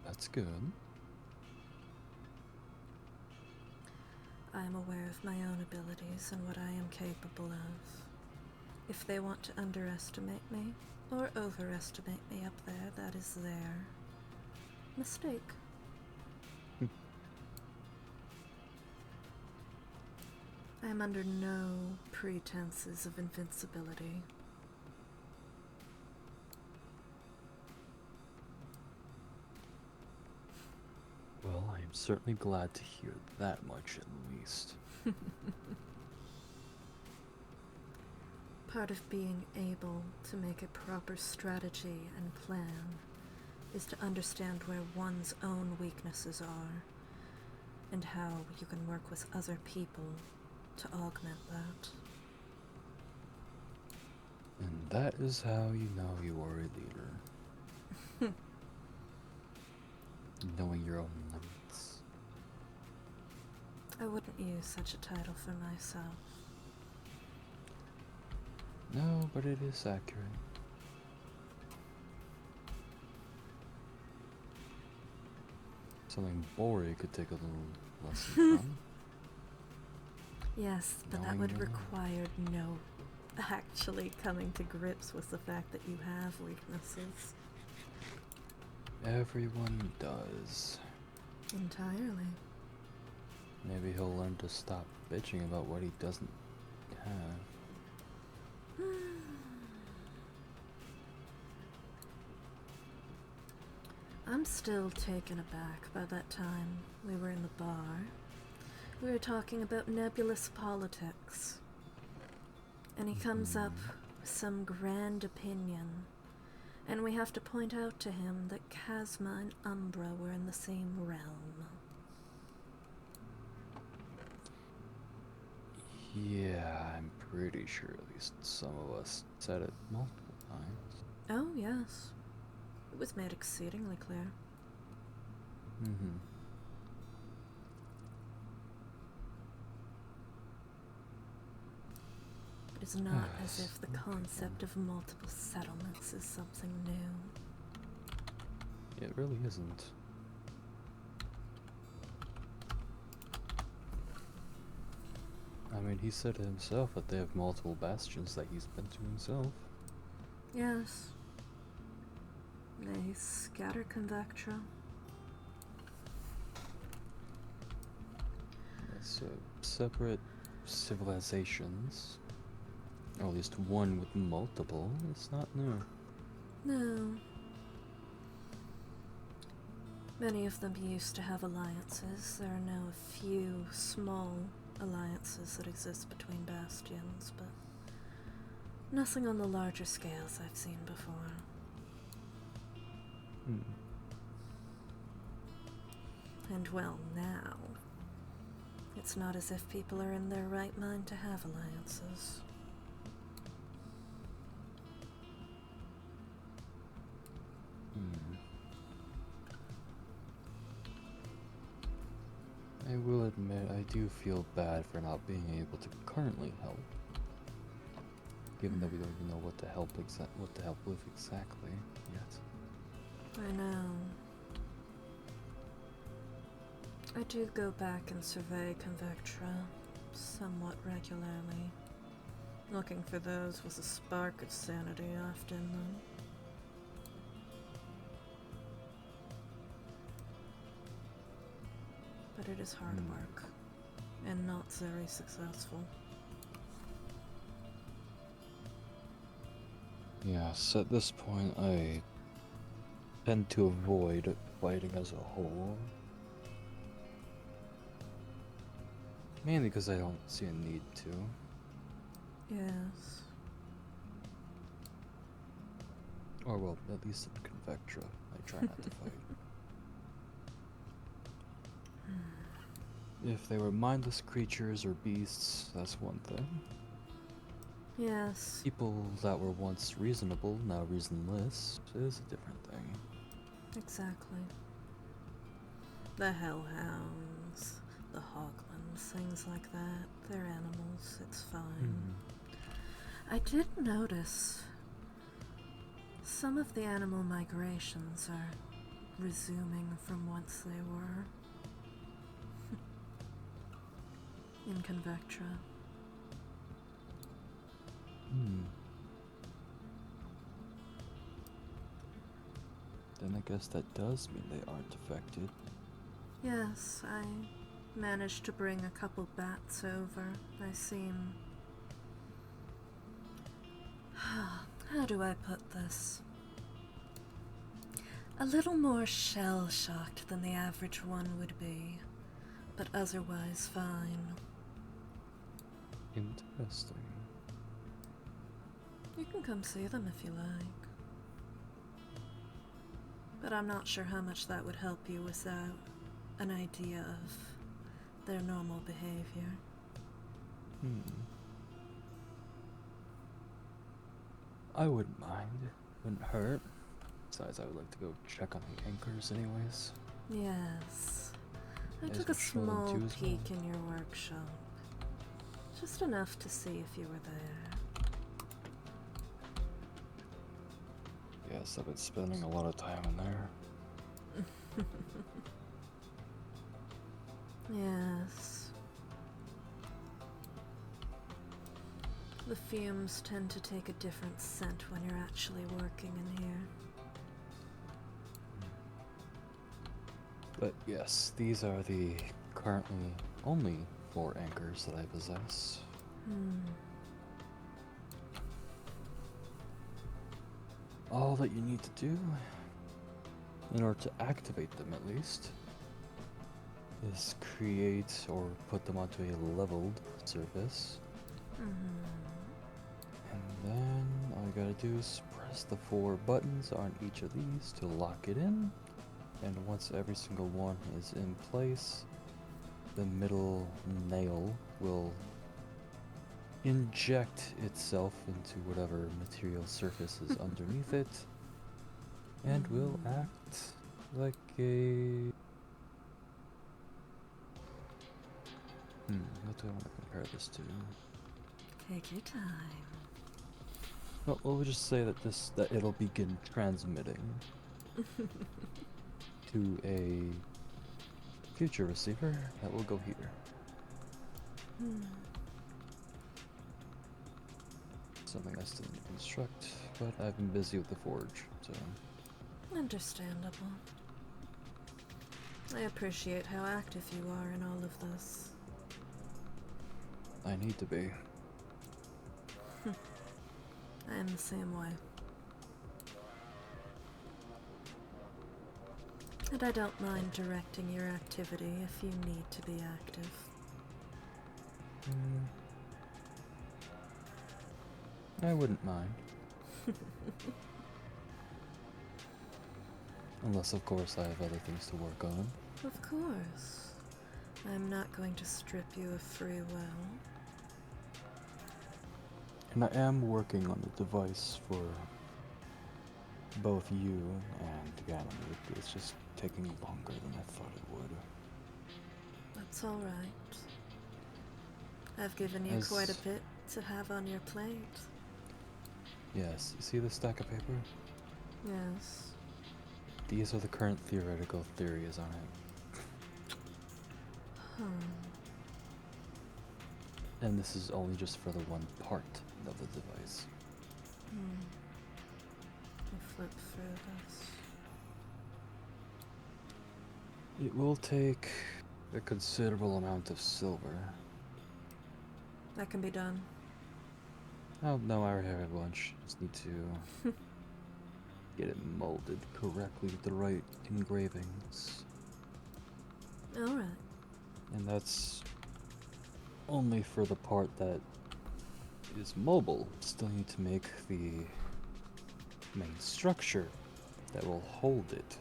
That's good. I am aware of my own abilities and what I am capable of. If they want to underestimate me or overestimate me up there, that is their mistake. I am under no pretenses of invincibility. Well, I am certainly glad to hear that much at least. Part of being able to make a proper strategy and plan is to understand where one's own weaknesses are and how you can work with other people to augment that. And that is how you know you are a leader. Knowing your own limits. I wouldn't use such a title for myself. No, but it is accurate. Something Bori could take a little lesson from. Yes, but that Knowing would your limits. require no actually coming to grips with the fact that you have weaknesses. Everyone does. Entirely. Maybe he'll learn to stop bitching about what he doesn't have. I'm still taken aback by that time we were in the bar. We were talking about nebulous politics. And he comes up with some grand opinion. And we have to point out to him that Chasma and Umbra were in the same realm. Yeah, I'm pretty sure at least some of us said it multiple times. Oh, yes. It was made exceedingly clear. It is not as if the concept of multiple settlements is something new. It really isn't. I mean, he said himself that they have multiple bastions that he's been to himself. Yes. They scatter convectra. So, separate civilizations, or at least one with multiple, it's not new. No. Many of them used to have alliances. There are now a few small alliances that exist between bastions, but nothing on the larger scales I've seen before. And well, now, it's not as if people are in their right mind to have alliances. I will admit, I do feel bad for not being able to currently help, given that we don't even know what to help with exactly yet. I know. I do go back and survey convectra somewhat regularly, looking for those with a spark of sanity often. But it is hard work, and not very successful. Yes, at this point I tend to avoid fighting as a whole. Mainly because I don't see a need to. Yes. Or, well, at least in Convectra, I try not to fight. If they were mindless creatures or beasts, that's one thing. Yes. People that were once reasonable, now reasonless, is a different thing. Exactly. The hellhounds, the hoglins, things like that. They're animals, it's fine. I did notice some of the animal migrations are resuming from whence they were. In Convectra. Then I guess that does mean they aren't affected. Yes, I managed to bring a couple bats over. I seem... How do I put this? A little more shell-shocked than the average one would be, but otherwise fine. Interesting. You can come see them if you like. But I'm not sure how much that would help you without an idea of their normal behavior. I wouldn't mind. Wouldn't hurt. Besides, I would like to go check on the anchors anyways. Yes. I Yes, took a we'll show them small too as peek well. in your workshop. Just enough to see if you were there. Yes, I've been spending a lot of time in there. Yes. The fumes tend to take a different scent when you're actually working in here. But yes, these are the currently only 4 anchors that I possess. All that you need to do, in order to activate them at least, is create or put them onto a leveled surface. And then all you gotta do is press the 4 buttons on each of these to lock it in. And once every single one is in place, the middle nail will inject itself into whatever material surface is underneath it, and will act like a... what do I want to compare this to? Take your time. Well, we'll just say that it'll begin transmitting to a future receiver that will go here. Something I still need to construct, but I've been busy with the forge, so... Understandable. I appreciate how active you are in all of this. I need to be. I am the same way. And I don't mind directing your activity if you need to be active. I wouldn't mind. Unless, of course, I have other things to work on. Of course. I'm not going to strip you of free will. And I am working on a device for both you and Ganymede. It's just taking longer than I thought it would. That's all right. I've given you quite a bit to have on your plate. Yes, you see the stack of paper? Yes. These are the current theoretical theories on it. And this is only just for the one part of the device. I'll flip through this. It will take a considerable amount of silver. That can be done. Oh, no, I already have a bunch. Just need to get it molded correctly with the right engravings. Alright. And that's Only for the part that is mobile. Still need to make the main structure that will hold it.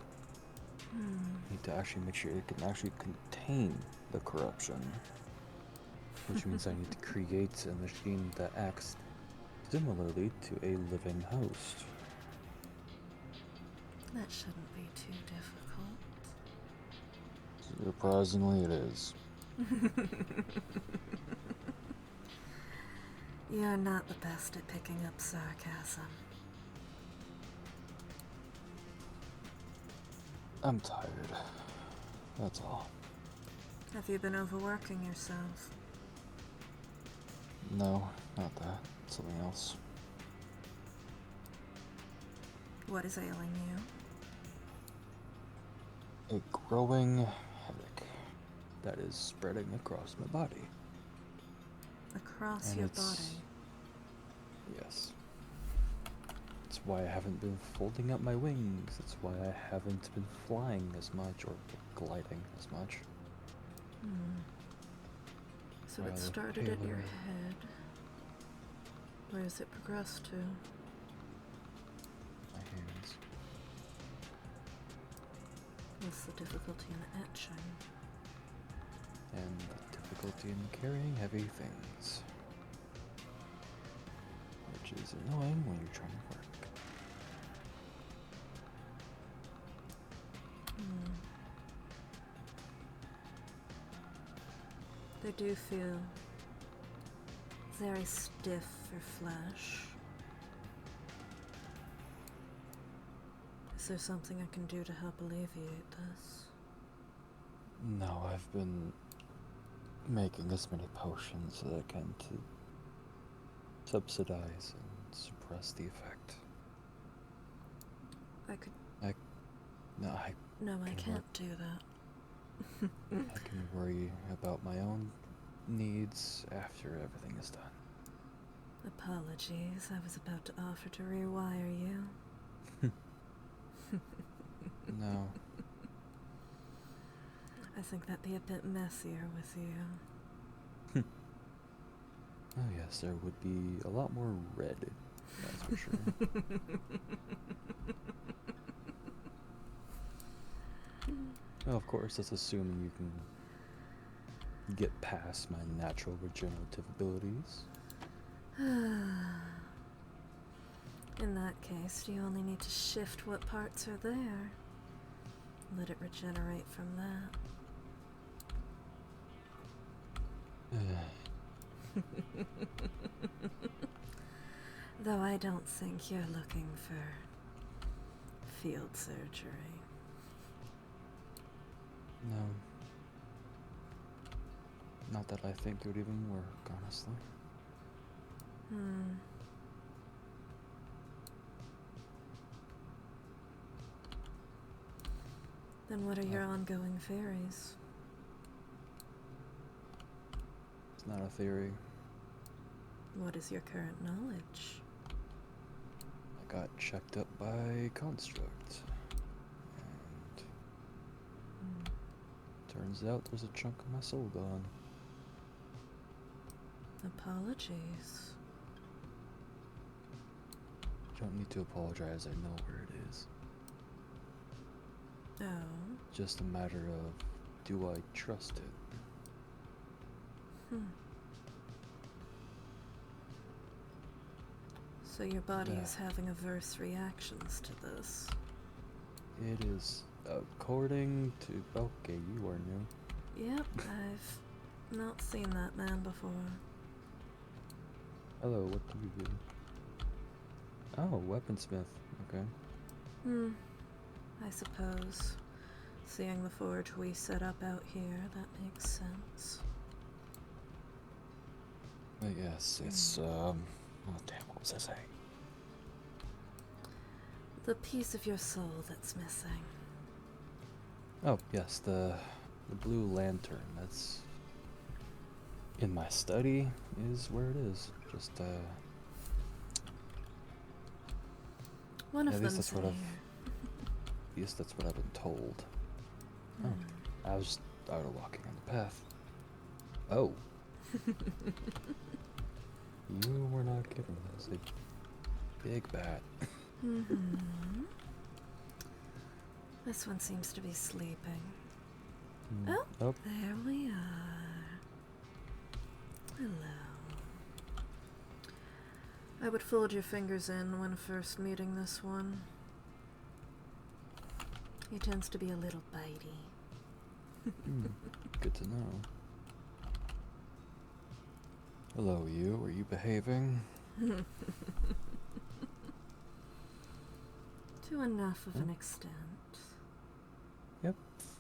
Need to actually make sure it can actually contain the corruption. Which means I need to create a machine that acts similarly to a living host. That shouldn't be too difficult. Surprisingly, it is. You're not the best at picking up sarcasm. I'm tired. That's all. Have you been overworking yourself? No, not that. Something else. What is ailing you? A growing headache that is spreading across my body. Across And your it's- body? Yes. That's why I haven't been folding up my wings. That's why I haven't been flying as much or gliding as much. So it Rather started at your paler. head. Where has it progressed to? My hands. What's the difficulty in etching? And the difficulty in carrying heavy things. Which is annoying when you're trying to work. They do feel very stiff for flesh. Is there something I can do to help alleviate this? No, I've been making as many potions as I can to subsidize and suppress the effect. I could... No, I No, I Can can't do that. can worry about my own needs after everything is done. Apologies, I was about to offer to rewire you. No, I think that'd be a bit messier with you. oh yes, there would be a lot more red, that's for sure. Well, of course, that's assuming you can get past my natural regenerative abilities. In that case, you only need to shift what parts are there. Let it regenerate from that. Though I don't think you're looking for field surgery. No. Not that I think it would even work, honestly. Then what are your ongoing theories? It's not a theory. What is your current knowledge? I got checked up by Construct. And turns out there's a chunk of my soul gone. Apologies. You don't need to apologize, I know where it is. Oh. Just a matter of, do I trust it? So your body is having adverse reactions to this. It is, according to... Okay, you are new. Yep, I've not seen that man before. Hello, what do you do? Oh, weaponsmith. Okay. I suppose. Seeing the forge we set up out here, that makes sense. But yes, it's, oh damn, what was I saying? The piece of your soul that's missing. Oh, yes, the blue lantern. That's in my study is where it is. Just, One at of least them's that's what in I've... here. Yes, that's what I've been told. Oh, I was just out walking on the path. Oh, You were not kidding. That's a big bat. Mm-hmm. This one seems to be sleeping. Mm. Oh, there we are. Hello. I would fold your fingers in when first meeting this one. He tends to be a little bitey. Good to know. Hello, you. Are you behaving? To enough of an extent. Yep.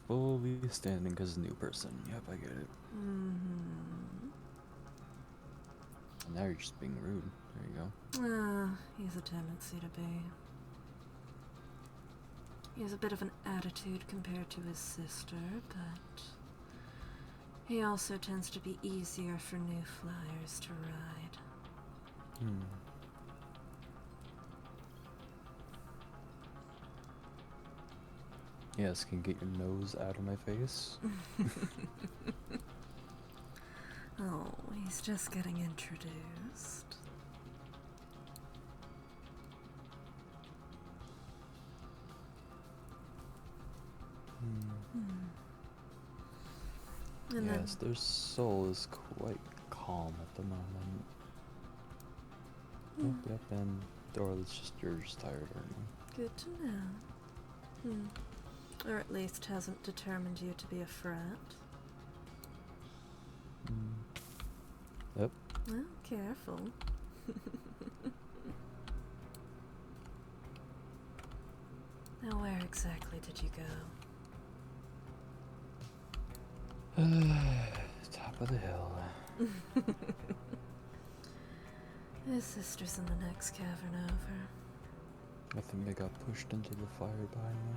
Fully standing as a new person. Yep, I get it. Mm-hmm. And now you're just being rude. There you go. He's a tendency to be. He has a bit of an attitude compared to his sister, but he also tends to be easier for new flyers to ride. Yes, can you get your nose out of my face? Oh, he's just getting introduced. And Yes, their soul is quite calm at the moment. Yep, and Dorothy's just, you're just tired, aren't you? good to know. Or at least hasn't determined you to be a fret. Yep. Well, careful. Now, where exactly did you go? Top of the hill. His sister's in the next cavern over. I think they got pushed into the fire behind me.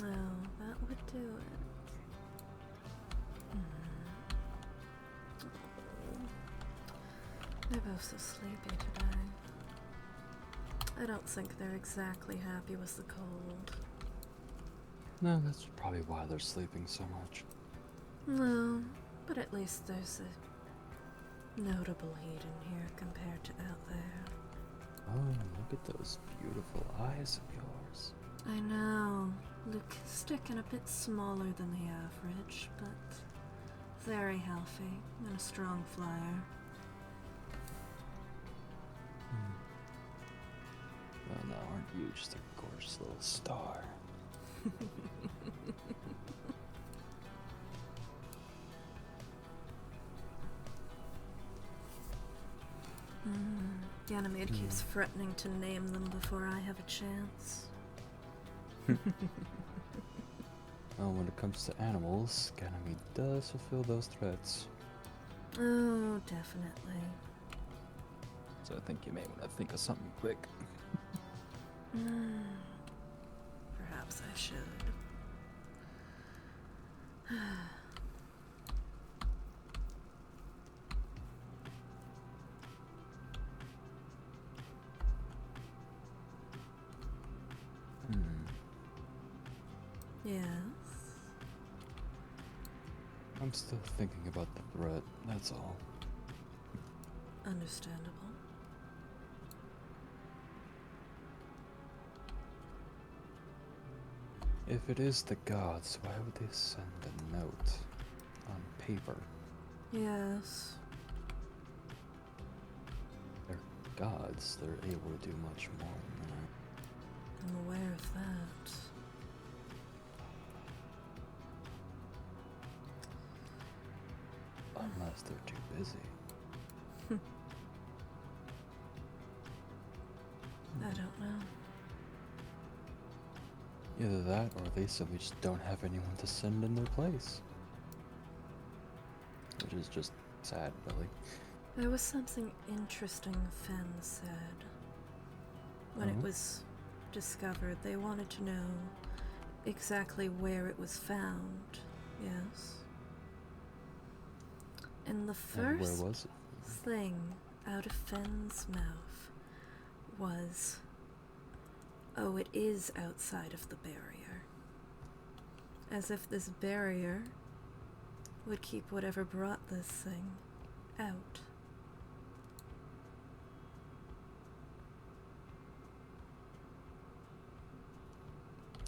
No, that would do it. They're both so sleepy today. I don't think they're exactly happy with the cold. No, that's probably why they're sleeping so much. No, but at least there's a notable heat in here compared to out there. Oh, look at those beautiful eyes of yours. I know. Leucistic and a bit smaller than the average, but very healthy and a strong flyer. Well, now aren't you just a gorgeous little star? Ganymede keeps threatening to name them before I have a chance. Well, when it comes to animals, Ganymede does fulfill those threats. Oh, definitely. So I think you may want to think of something quick. Perhaps I should. Yes? I'm still thinking about the threat, that's all. Understandable. If it is the gods, why would they send a note on paper? Yes. They're gods, they're able to do much more than that. I'm aware of that. Unless they're too busy. I don't know. Either that, or they simply just don't have anyone to send in their place. Which is just sad, really. There was something interesting Fen said. When it was discovered, they wanted to know exactly where it was found. Yes. And the first where was it? thing out of Fen's mouth was, oh, it is outside of the barrier. As if this barrier would keep whatever brought this thing out.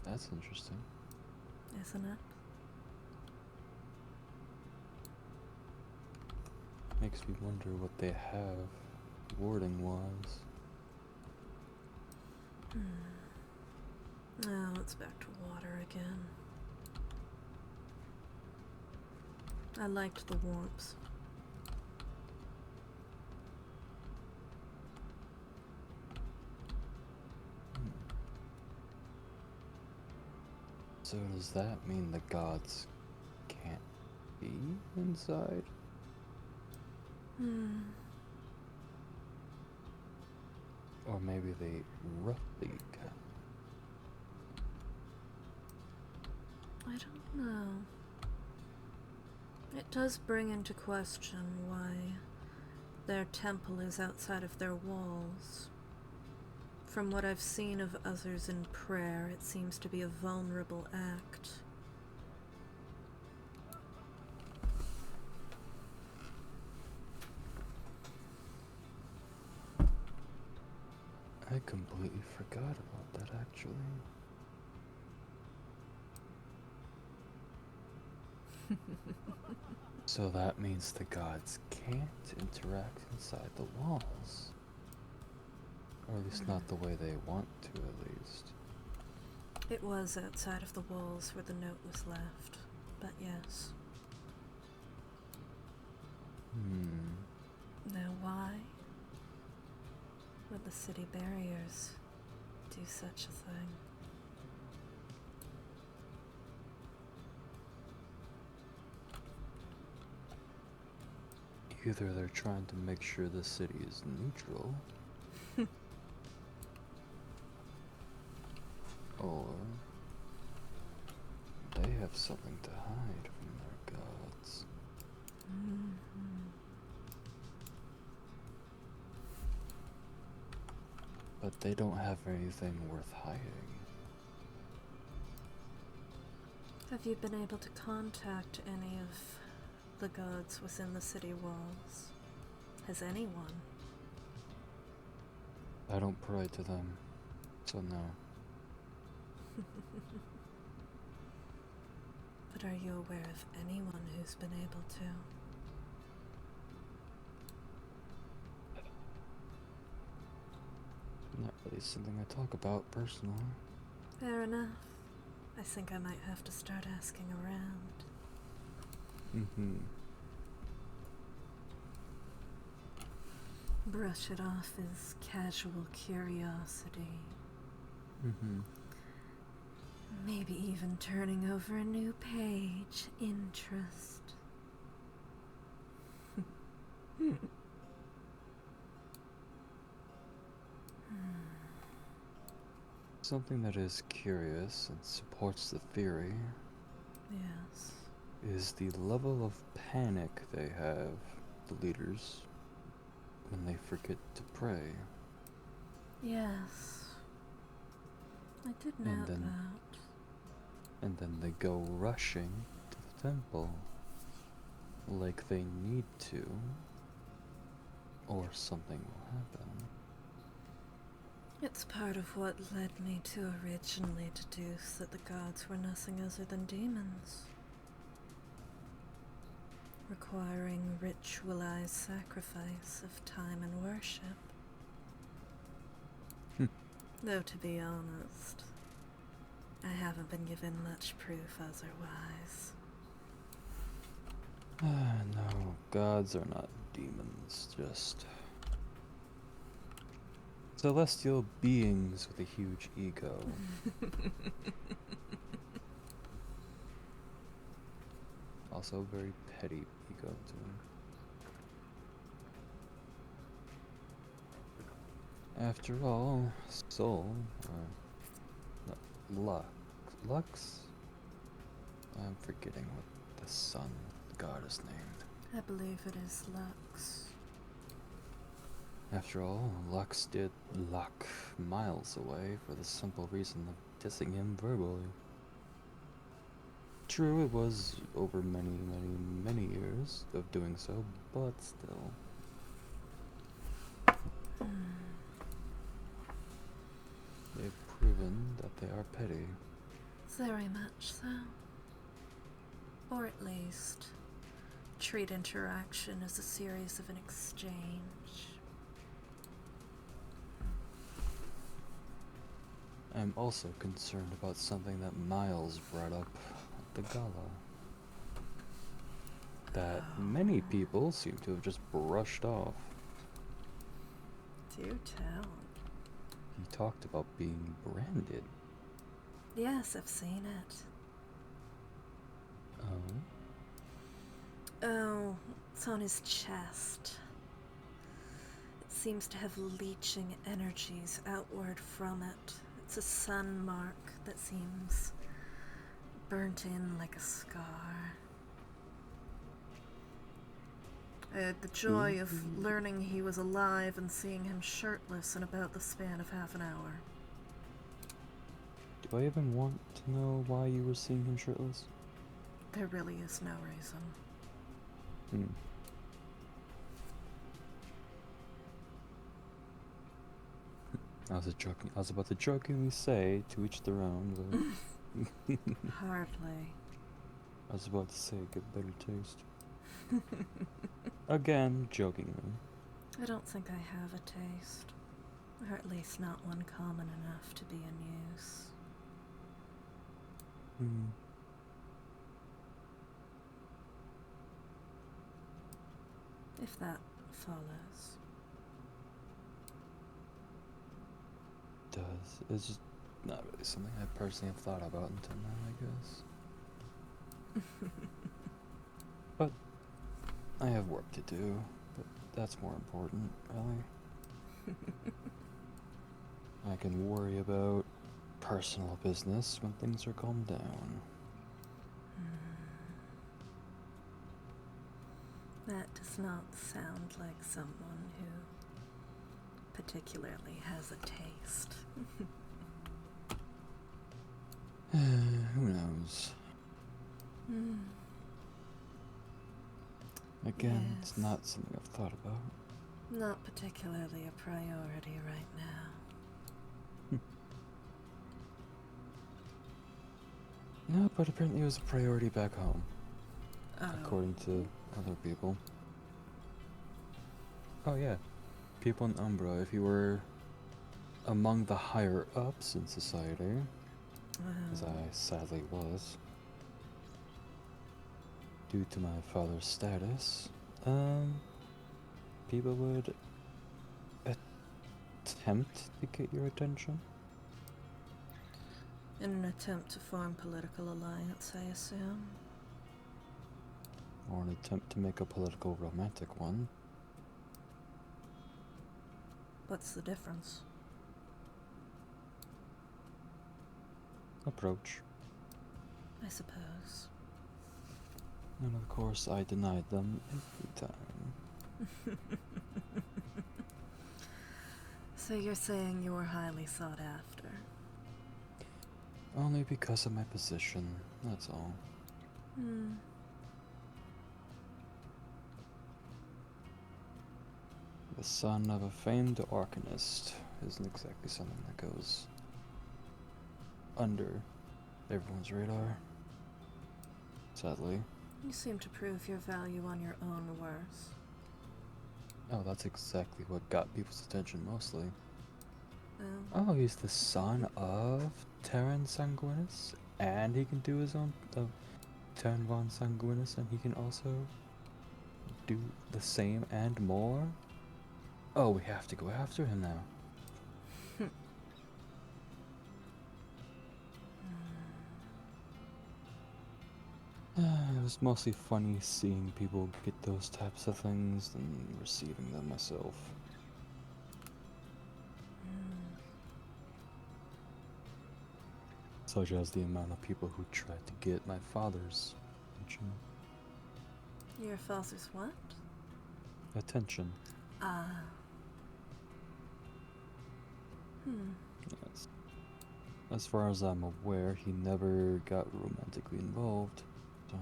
That's interesting. Isn't it? Makes me wonder what they have wording-wise. Now it's back to water again. I liked the warmth. So does that mean the gods can't be inside? Or maybe they roughly can. I don't know. It does bring into question why their temple is outside of their walls. From what I've seen of others in prayer, it seems to be a vulnerable act. I completely forgot about that, actually. So that means the gods can't interact inside the walls. Or at least not the way they want to, at least. It was outside of the walls where the note was left, but yes. Now why would the city barriers do such a thing? Either they're trying to make sure the city is neutral, or they have something to hide from their gods. But they don't have anything worth hiding. Have you been able to contact any of the gods within the city walls? Has anyone? I don't pray to them, so no. But are you aware of anyone who's been able to? Not really something I talk about personally. Fair enough. I think I might have to start asking around. Brush it off as casual curiosity. Maybe even turning over a new page. Interest. Something that is curious and supports the theory Yes. is the level of panic they have, the leaders, when they forget to pray. Yes. I did note that. And then they go rushing to the temple like they need to, or something will happen. It's part of what led me to originally deduce that the gods were nothing other than demons, requiring ritualized sacrifice of time and worship. Though to be honest, I haven't been given much proof otherwise. No, gods are not demons, just celestial beings with a huge ego. Also a very petty ego too. After all, soul, or Lux? I'm forgetting what the sun god is named. I believe it is Lux. After all, Lux did luck miles away for the simple reason of dissing him verbally. True, it was over many, many, many years of doing so, but still. They've proven that they are petty. Very much so. Or at least, treat interaction as a series of an exchange. I'm also concerned about something that Miles brought up at the gala. That many people seem to have just brushed off. Do tell. He talked about being branded. Yes, I've seen it. Oh? Oh, it's on his chest. It seems to have leeching energies outward from it. It's a sun mark that seems burnt in like a scar. I had the joy of learning he was alive and seeing him shirtless in about the span of half an hour. Do I even want to know why you were seeing him shirtless? There really is no reason. I was about to jokingly say, to each their own, but Hardly. I was about to say get better taste. Again, jokingly. I don't think I have a taste. Or at least not one common enough to be in use. If that follows. Does. It's just not really something I personally have thought about until now, I guess. But I have work to do, but that's more important, really. I can worry about personal business when things are calmed down. That does not sound like someone who particularly has a taste. Who knows? Again, it's not something I've thought about. Not particularly a priority right now. No, but apparently it was a priority back home. Oh. According to other people. Oh yeah, people in Umbra, if you were among the higher ups in society, as I sadly was, due to my father's status, people would attempt to get your attention. In an attempt to form political alliance, I assume. Or an attempt to make a political romantic one. What's the difference? Approach. I suppose. And of course, I denied them every time. So you're saying you were highly sought after? Only because of my position, that's all. The son of a famed arcanist isn't exactly something that goes under everyone's radar. Sadly. You seem to prove your value on your own worth. Oh, that's exactly what got people's attention mostly. Oh. Oh, he's the son of Terran Sanguinis, and he can do his own Terran von Sanguinis, and he can also do the same and more. Oh, we have to go after him now. It was mostly funny seeing people get those types of things than receiving them myself. Such as the amount of people who tried to get my father's attention. Your father's what? Attention. Ah. Yes. As far as I'm aware, he never got romantically involved, so...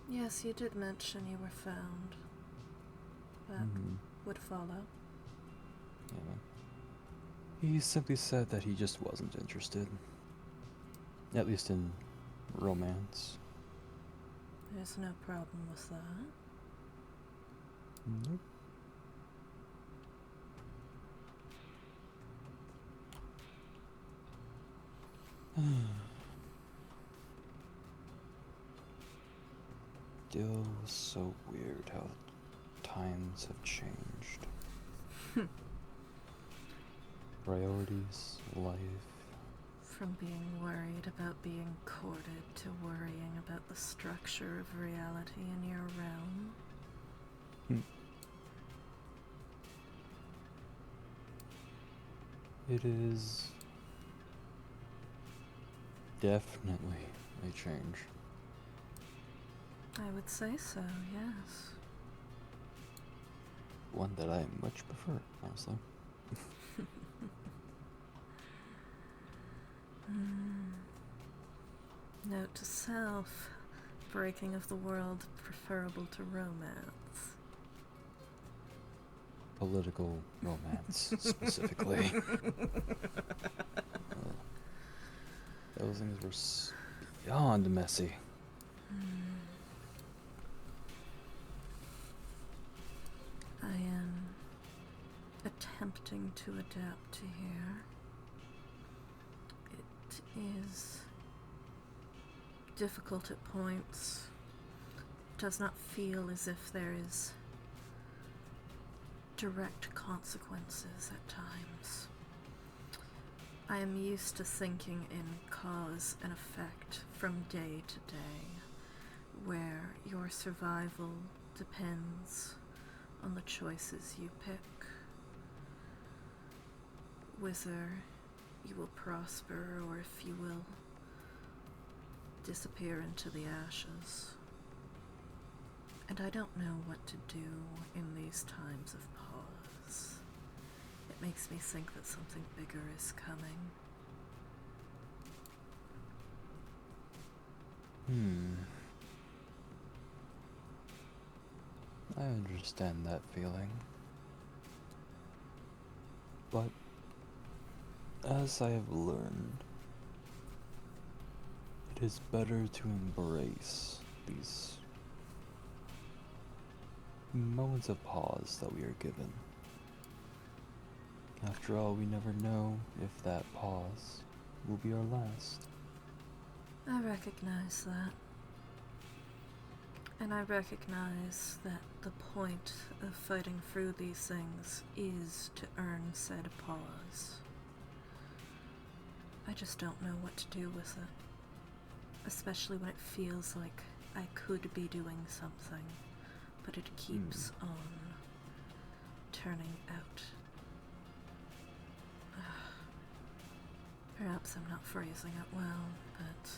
Yes, you did mention you were found. That would follow. Yeah. He simply said that he just wasn't interested. At least in romance. There's no problem with that. Nope. Still so weird how times have changed. Priorities, life. From being worried about being courted to worrying about the structure of reality in your realm. It is definitely a change. I would say so, yes. One that I much prefer, honestly. Note to self, breaking of the world preferable to romance. Political romance, specifically. Those things were beyond messy. I am attempting to adapt to here. It is difficult at points. It does not feel as if there is direct consequences at times. I am used to thinking in cause and effect from day to day, where your survival depends on the choices you pick, whether you will prosper or if you will disappear into the ashes. And I don't know what to do in these times of pause. It makes me think that something bigger is coming. I understand that feeling. But as I have learned, it is better to embrace these moments of pause that we are given. After all, we never know if that pause will be our last. I recognize that. And I recognize that the point of fighting through these things is to earn said pause. I just don't know what to do with it. Especially when it feels like I could be doing something, but it keeps on turning out. Perhaps I'm not phrasing it well, but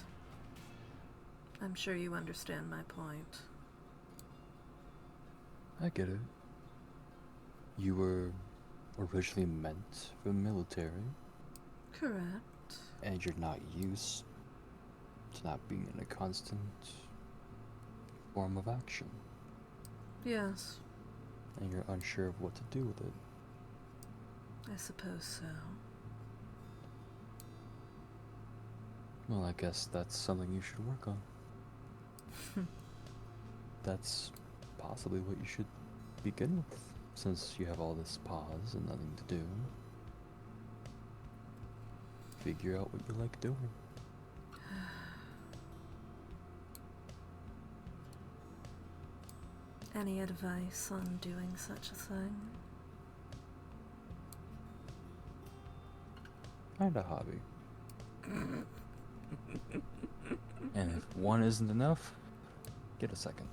I'm sure you understand my point. I get it. You were originally meant for the military. Correct. And you're not used to not being in a constant form of action. Yes. And you're unsure of what to do with it. I suppose so. Well, I guess that's something you should work on. That's possibly what you should begin with, since you have all this pause and nothing to do. Figure out what you like doing. Any advice on doing such a thing? Find a hobby. And if one isn't enough, get a second.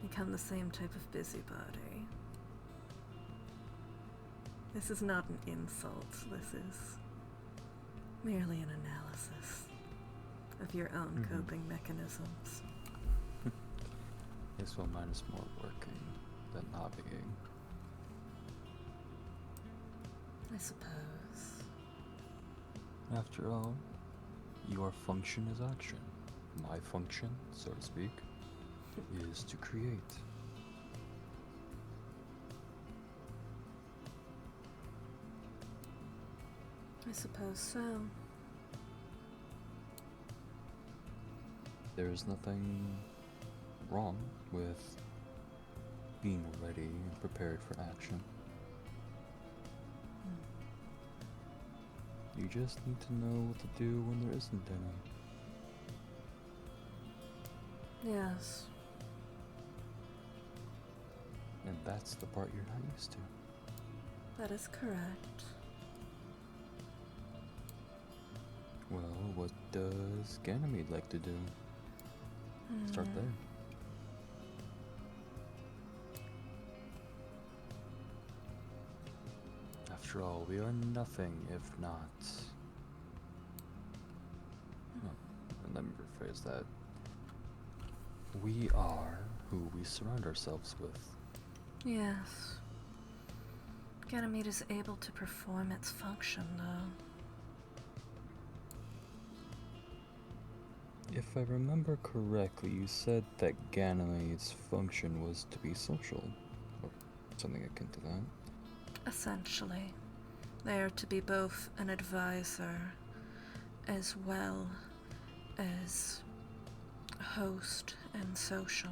Become the same type of busybody. This is not an insult. This is merely an analysis of your own coping mechanisms. Yes, well, mine is more working than hobbying. I suppose. After all, your function is action. My function, so to speak, is to create. I suppose so. There is nothing wrong with being ready and prepared for action. You just need to know what to do when there isn't any. Yes. And that's the part you're not used to. That is correct. Well, what does Ganymede like to do? Start there. After all, we are nothing if not... let me rephrase that. We are who we surround ourselves with. Yes. Ganymede is able to perform its function, though. If I remember correctly, you said that Ganymede's function was to be social, or something akin to that. Essentially, they are to be both an advisor as well as host and social.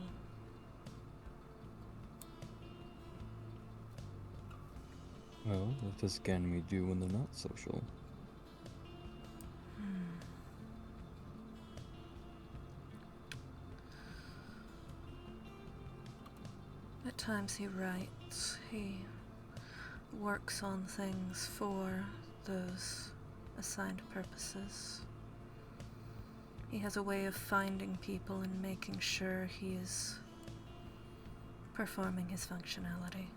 Well, what does Ganymede do when they're not social? At times he writes, he works on things for those assigned purposes. He has a way of finding people and making sure he is performing his functionality.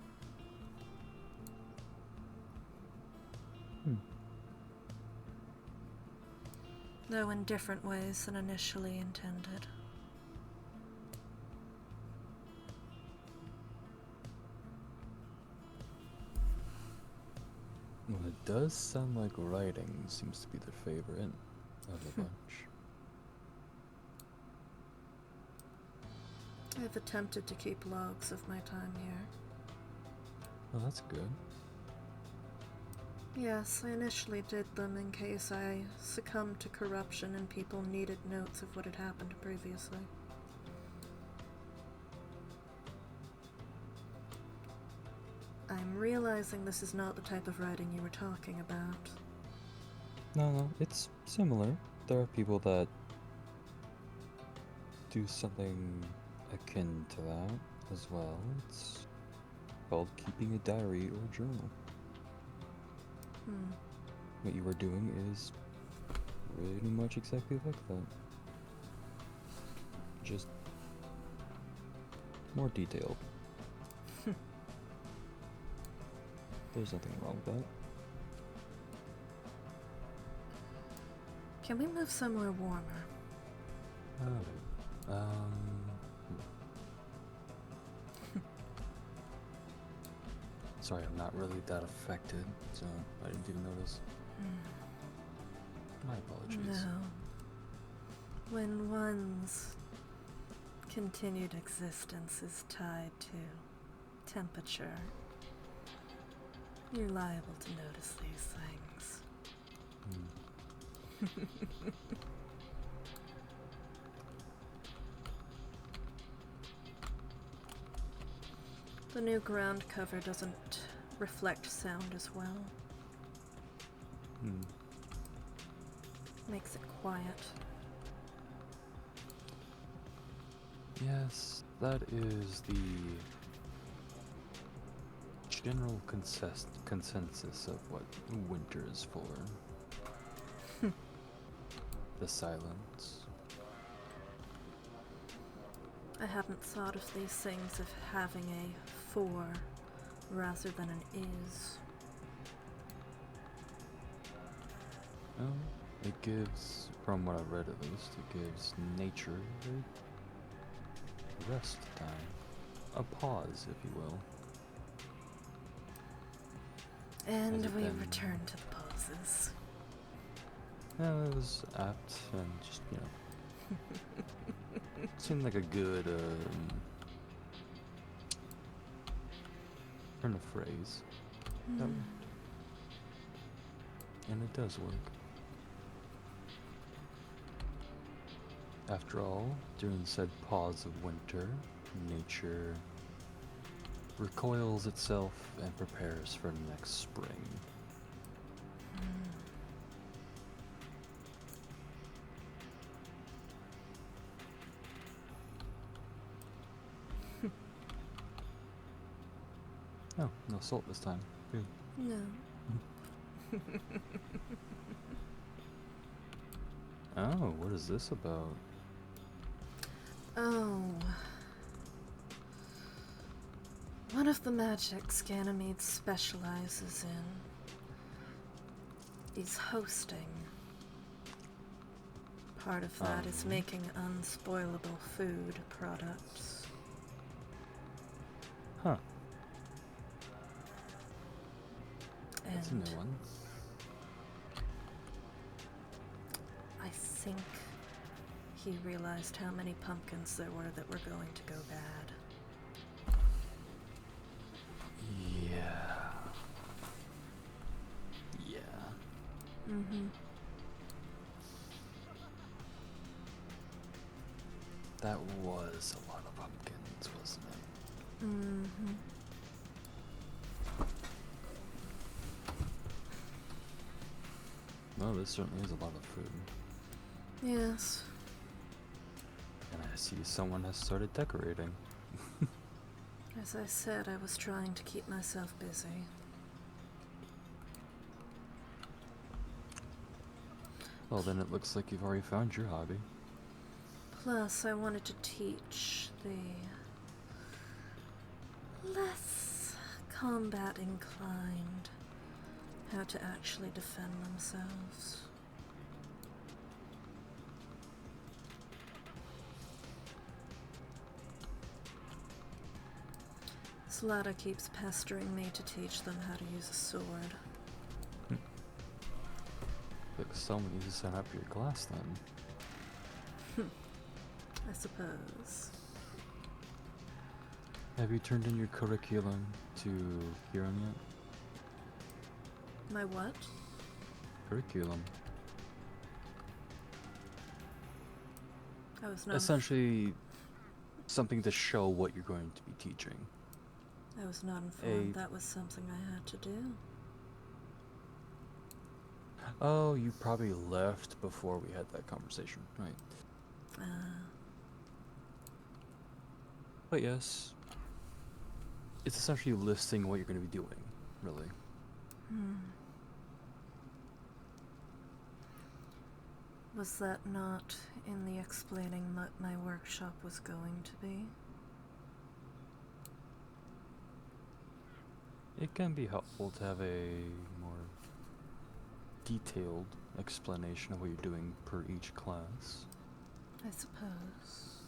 Though in different ways than initially intended. Well, it does sound like writing seems to be their favorite of the bunch. I've attempted to keep logs of my time here. Well, that's good. Yes, I initially did them in case I succumbed to corruption and people needed notes of what had happened previously. I'm realizing this is not the type of writing you were talking about. No, it's similar. There are people that do something akin to that as well. It's called keeping a diary or journal. What you are doing is pretty much exactly like that. Just more detailed. There's nothing wrong with that. Can we move somewhere warmer? Sorry, I'm not really that affected, so I didn't even notice. My apologies. No. When one's continued existence is tied to temperature, you're liable to notice these things. The new ground cover doesn't reflect sound as well. Makes it quiet. Yes, that is the general consensus of what winter is for. The silence. I hadn't thought of these things of having a for rather than an is. Well, it gives, from what I've read at least, it gives nature rest time. A pause, if you will. And Has it we been- return to the pauses. Yeah, it was apt and just, seemed like a good, turn of phrase. That worked. And it does work. After all, during said pause of winter, nature recoils itself and prepares for next spring. Oh, no salt this time. Good. No. Oh, what is this about? Oh. One of the magics Ganymede specializes in is hosting. Part of that is making unspoilable food products. Huh. That's a And new one. I think he realized how many pumpkins there were that were going to go bad. Yeah. Yeah. Mm-hmm. That was a lot of pumpkins, wasn't it? Mm-hmm. No, this certainly is a lot of food. Yes. And I see someone has started decorating. As I said, I was trying to keep myself busy. Well, then it looks like you've already found your hobby. Plus, I wanted to teach the less combat inclined how to actually defend themselves. Slata keeps pestering me to teach them how to use a sword. Like someone needs to sign up for your class then. I suppose. Have you turned in your curriculum to Kieran yet? My what? Curriculum. I was not. Essentially, something to show what you're going to be teaching. I was not informed that was something I had to do. Oh, you probably left before we had that conversation, right? But yes, it's essentially listing what you're going to be doing, really. Was that not in the explaining what my workshop was going to be? It can be helpful to have a more detailed explanation of what you're doing per each class. I suppose.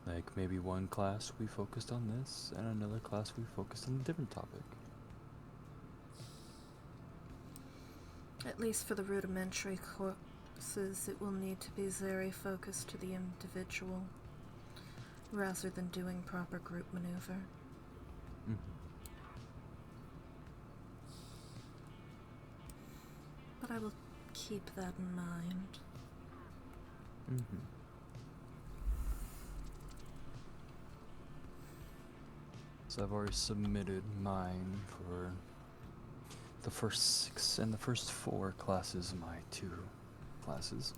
Like maybe one class we focused on this, and another class we focused on a different topic. At least for the rudimentary courses, it will need to be very focused to the individual, rather than doing proper group maneuver. But I will keep that in mind. So I've already submitted mine for the first 6 and the first 4 classes of my 2 classes.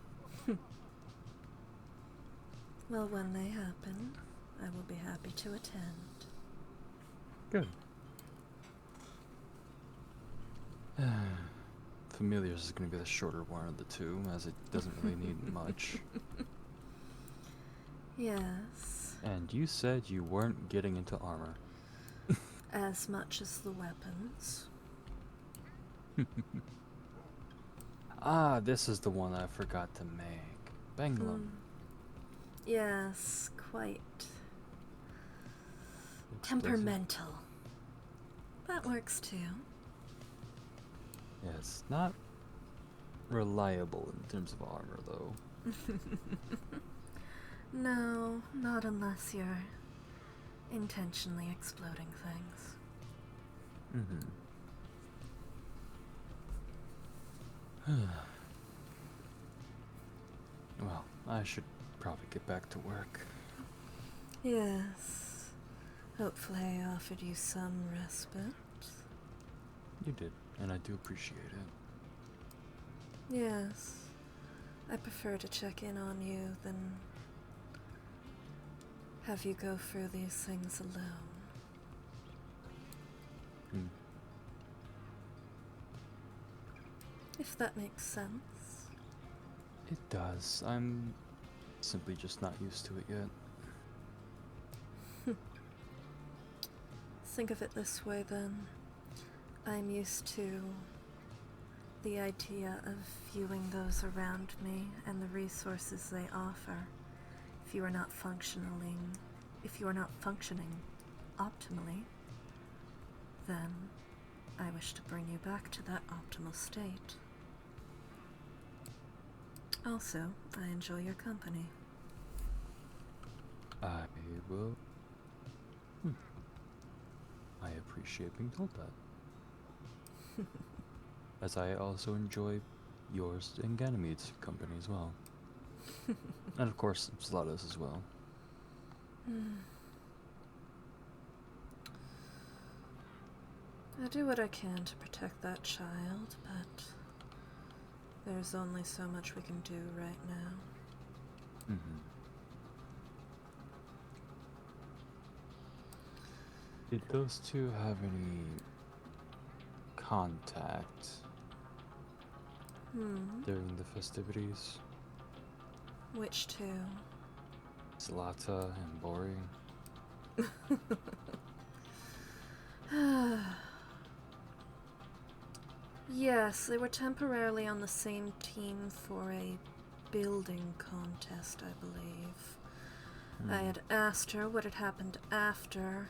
Well, when they happen, I will be happy to attend. Good. Familiars is going to be the shorter one of the 2, as it doesn't really need much. Yes. And you said you weren't getting into armor. As much as the weapons. Ah, this is the one I forgot to make. Benglum. Yes, quite. Explosive. Temperamental. That works too. Yeah, it's not reliable in terms of armor, though. No, not unless you're intentionally exploding things. Well, I should probably get back to work. Yes. Hopefully I offered you some respite. You did, and I do appreciate it. Yes. I prefer to check in on you than have you go through these things alone. If that makes sense. It does. I'm simply just not used to it yet. Think of it this way then. I'm used to the idea of viewing those around me and the resources they offer. If you are not functioning optimally, then I wish to bring you back to that optimal state. Also, I enjoy your company. I will. I appreciate being told that. As I also enjoy yours and Ganymede's company as well. And of course, Zlata's as well. I do what I can to protect that child, but there's only so much we can do right now. Did those two have any contact during the festivities? Which two? Zlata and Bori? Yes, they were temporarily on the same team for a building contest, I believe. I had asked her what had happened after,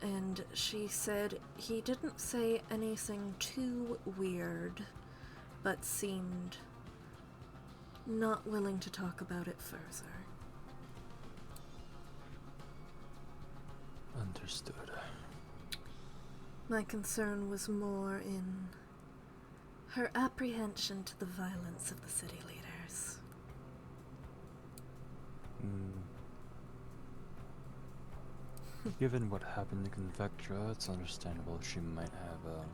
and she said he didn't say anything too weird, but seemed not willing to talk about it further. Understood. My concern was more in her apprehension to the violence of the city leaders. Given what happened to Convectra, it's understandable she might have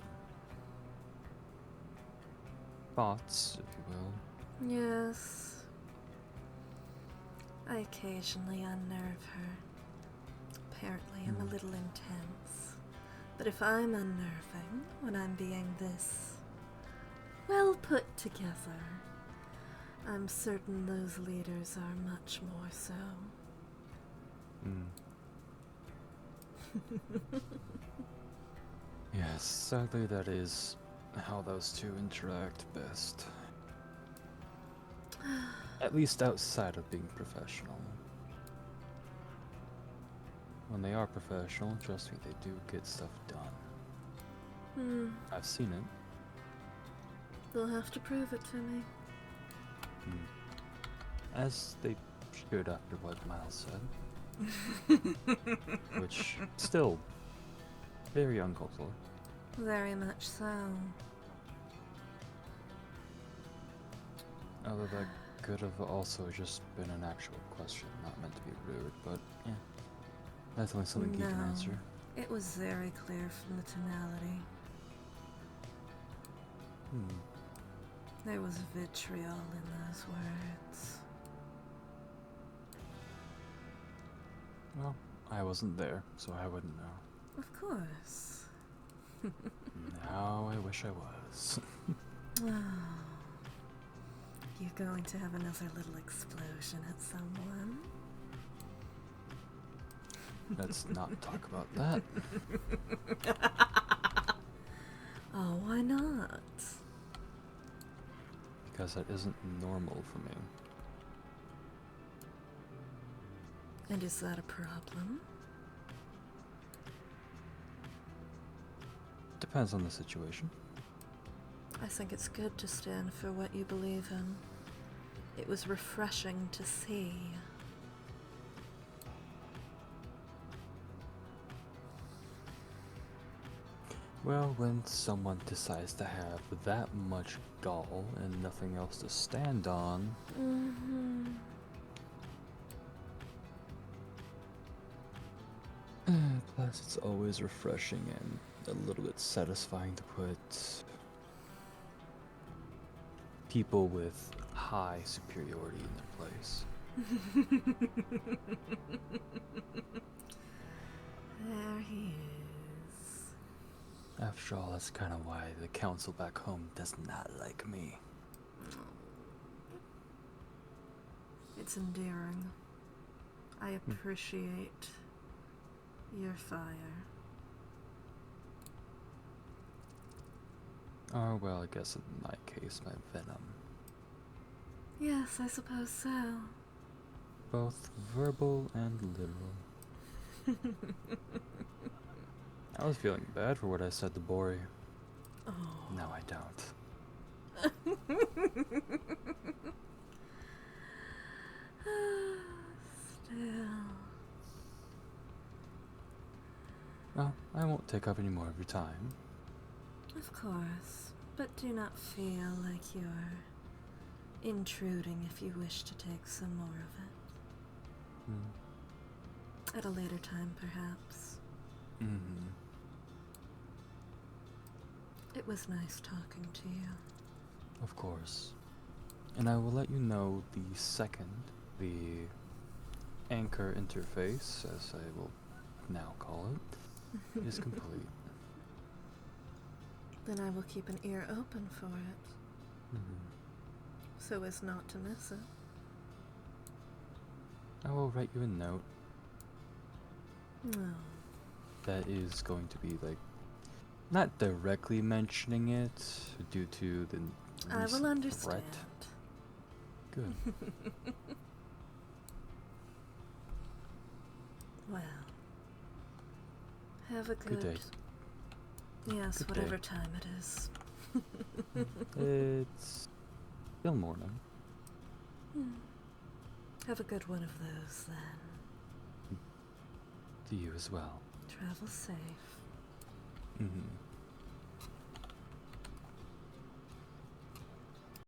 thoughts, if you will. Yes. I occasionally unnerve her. Apparently I'm a little intense. But if I'm unnerving when I'm being this well put together, I'm certain those leaders are much more so. Yes, sadly that is how those two interact best. At least outside of being professional. When they are professional, trust me, they do get stuff done. I've seen it. They'll have to prove it to me. As they should after what Miles said. Which, still, very uncalled for. Very much so. Although that could have also just been an actual question, not meant to be rude, but yeah. Definitely something you can answer. It was very clear from the tonality. There was vitriol in those words. Well, I wasn't there, so I wouldn't know. Of course. Now I wish I was. You going to have another little explosion at someone? Let's not talk about that. Oh, why not? Because that isn't normal for me. And is that a problem? Depends on the situation. I think it's good to stand for what you believe in. It was refreshing to see. Well, when someone decides to have that much gall and nothing else to stand on, plus it's always refreshing and a little bit satisfying to put people with high superiority in their place. There he is. After all, that's kind of why the council back home does not like me. It's endearing. I appreciate your fire. Oh, well, I guess in my case, my venom. Yes, I suppose so. Both verbal and literal. I was feeling bad for what I said to Bori. Oh. Now I don't. Still. Well, I won't take up any more of your time. Of course, but do not feel like you're intruding if you wish to take some more of it. At a later time, perhaps. It was nice talking to you. Of course. And I will let you know the second the anchor interface, as I will now call it, is complete. Then I will keep an ear open for it, so as not to miss it. I will write you a note No. that is going to be like, not directly mentioning it due to the I will recent understand. threat. Good. Well, have a Good day. Yes, Good whatever day. time it is. It's still morning. Have a good one of those, then. To you as well. Travel safe.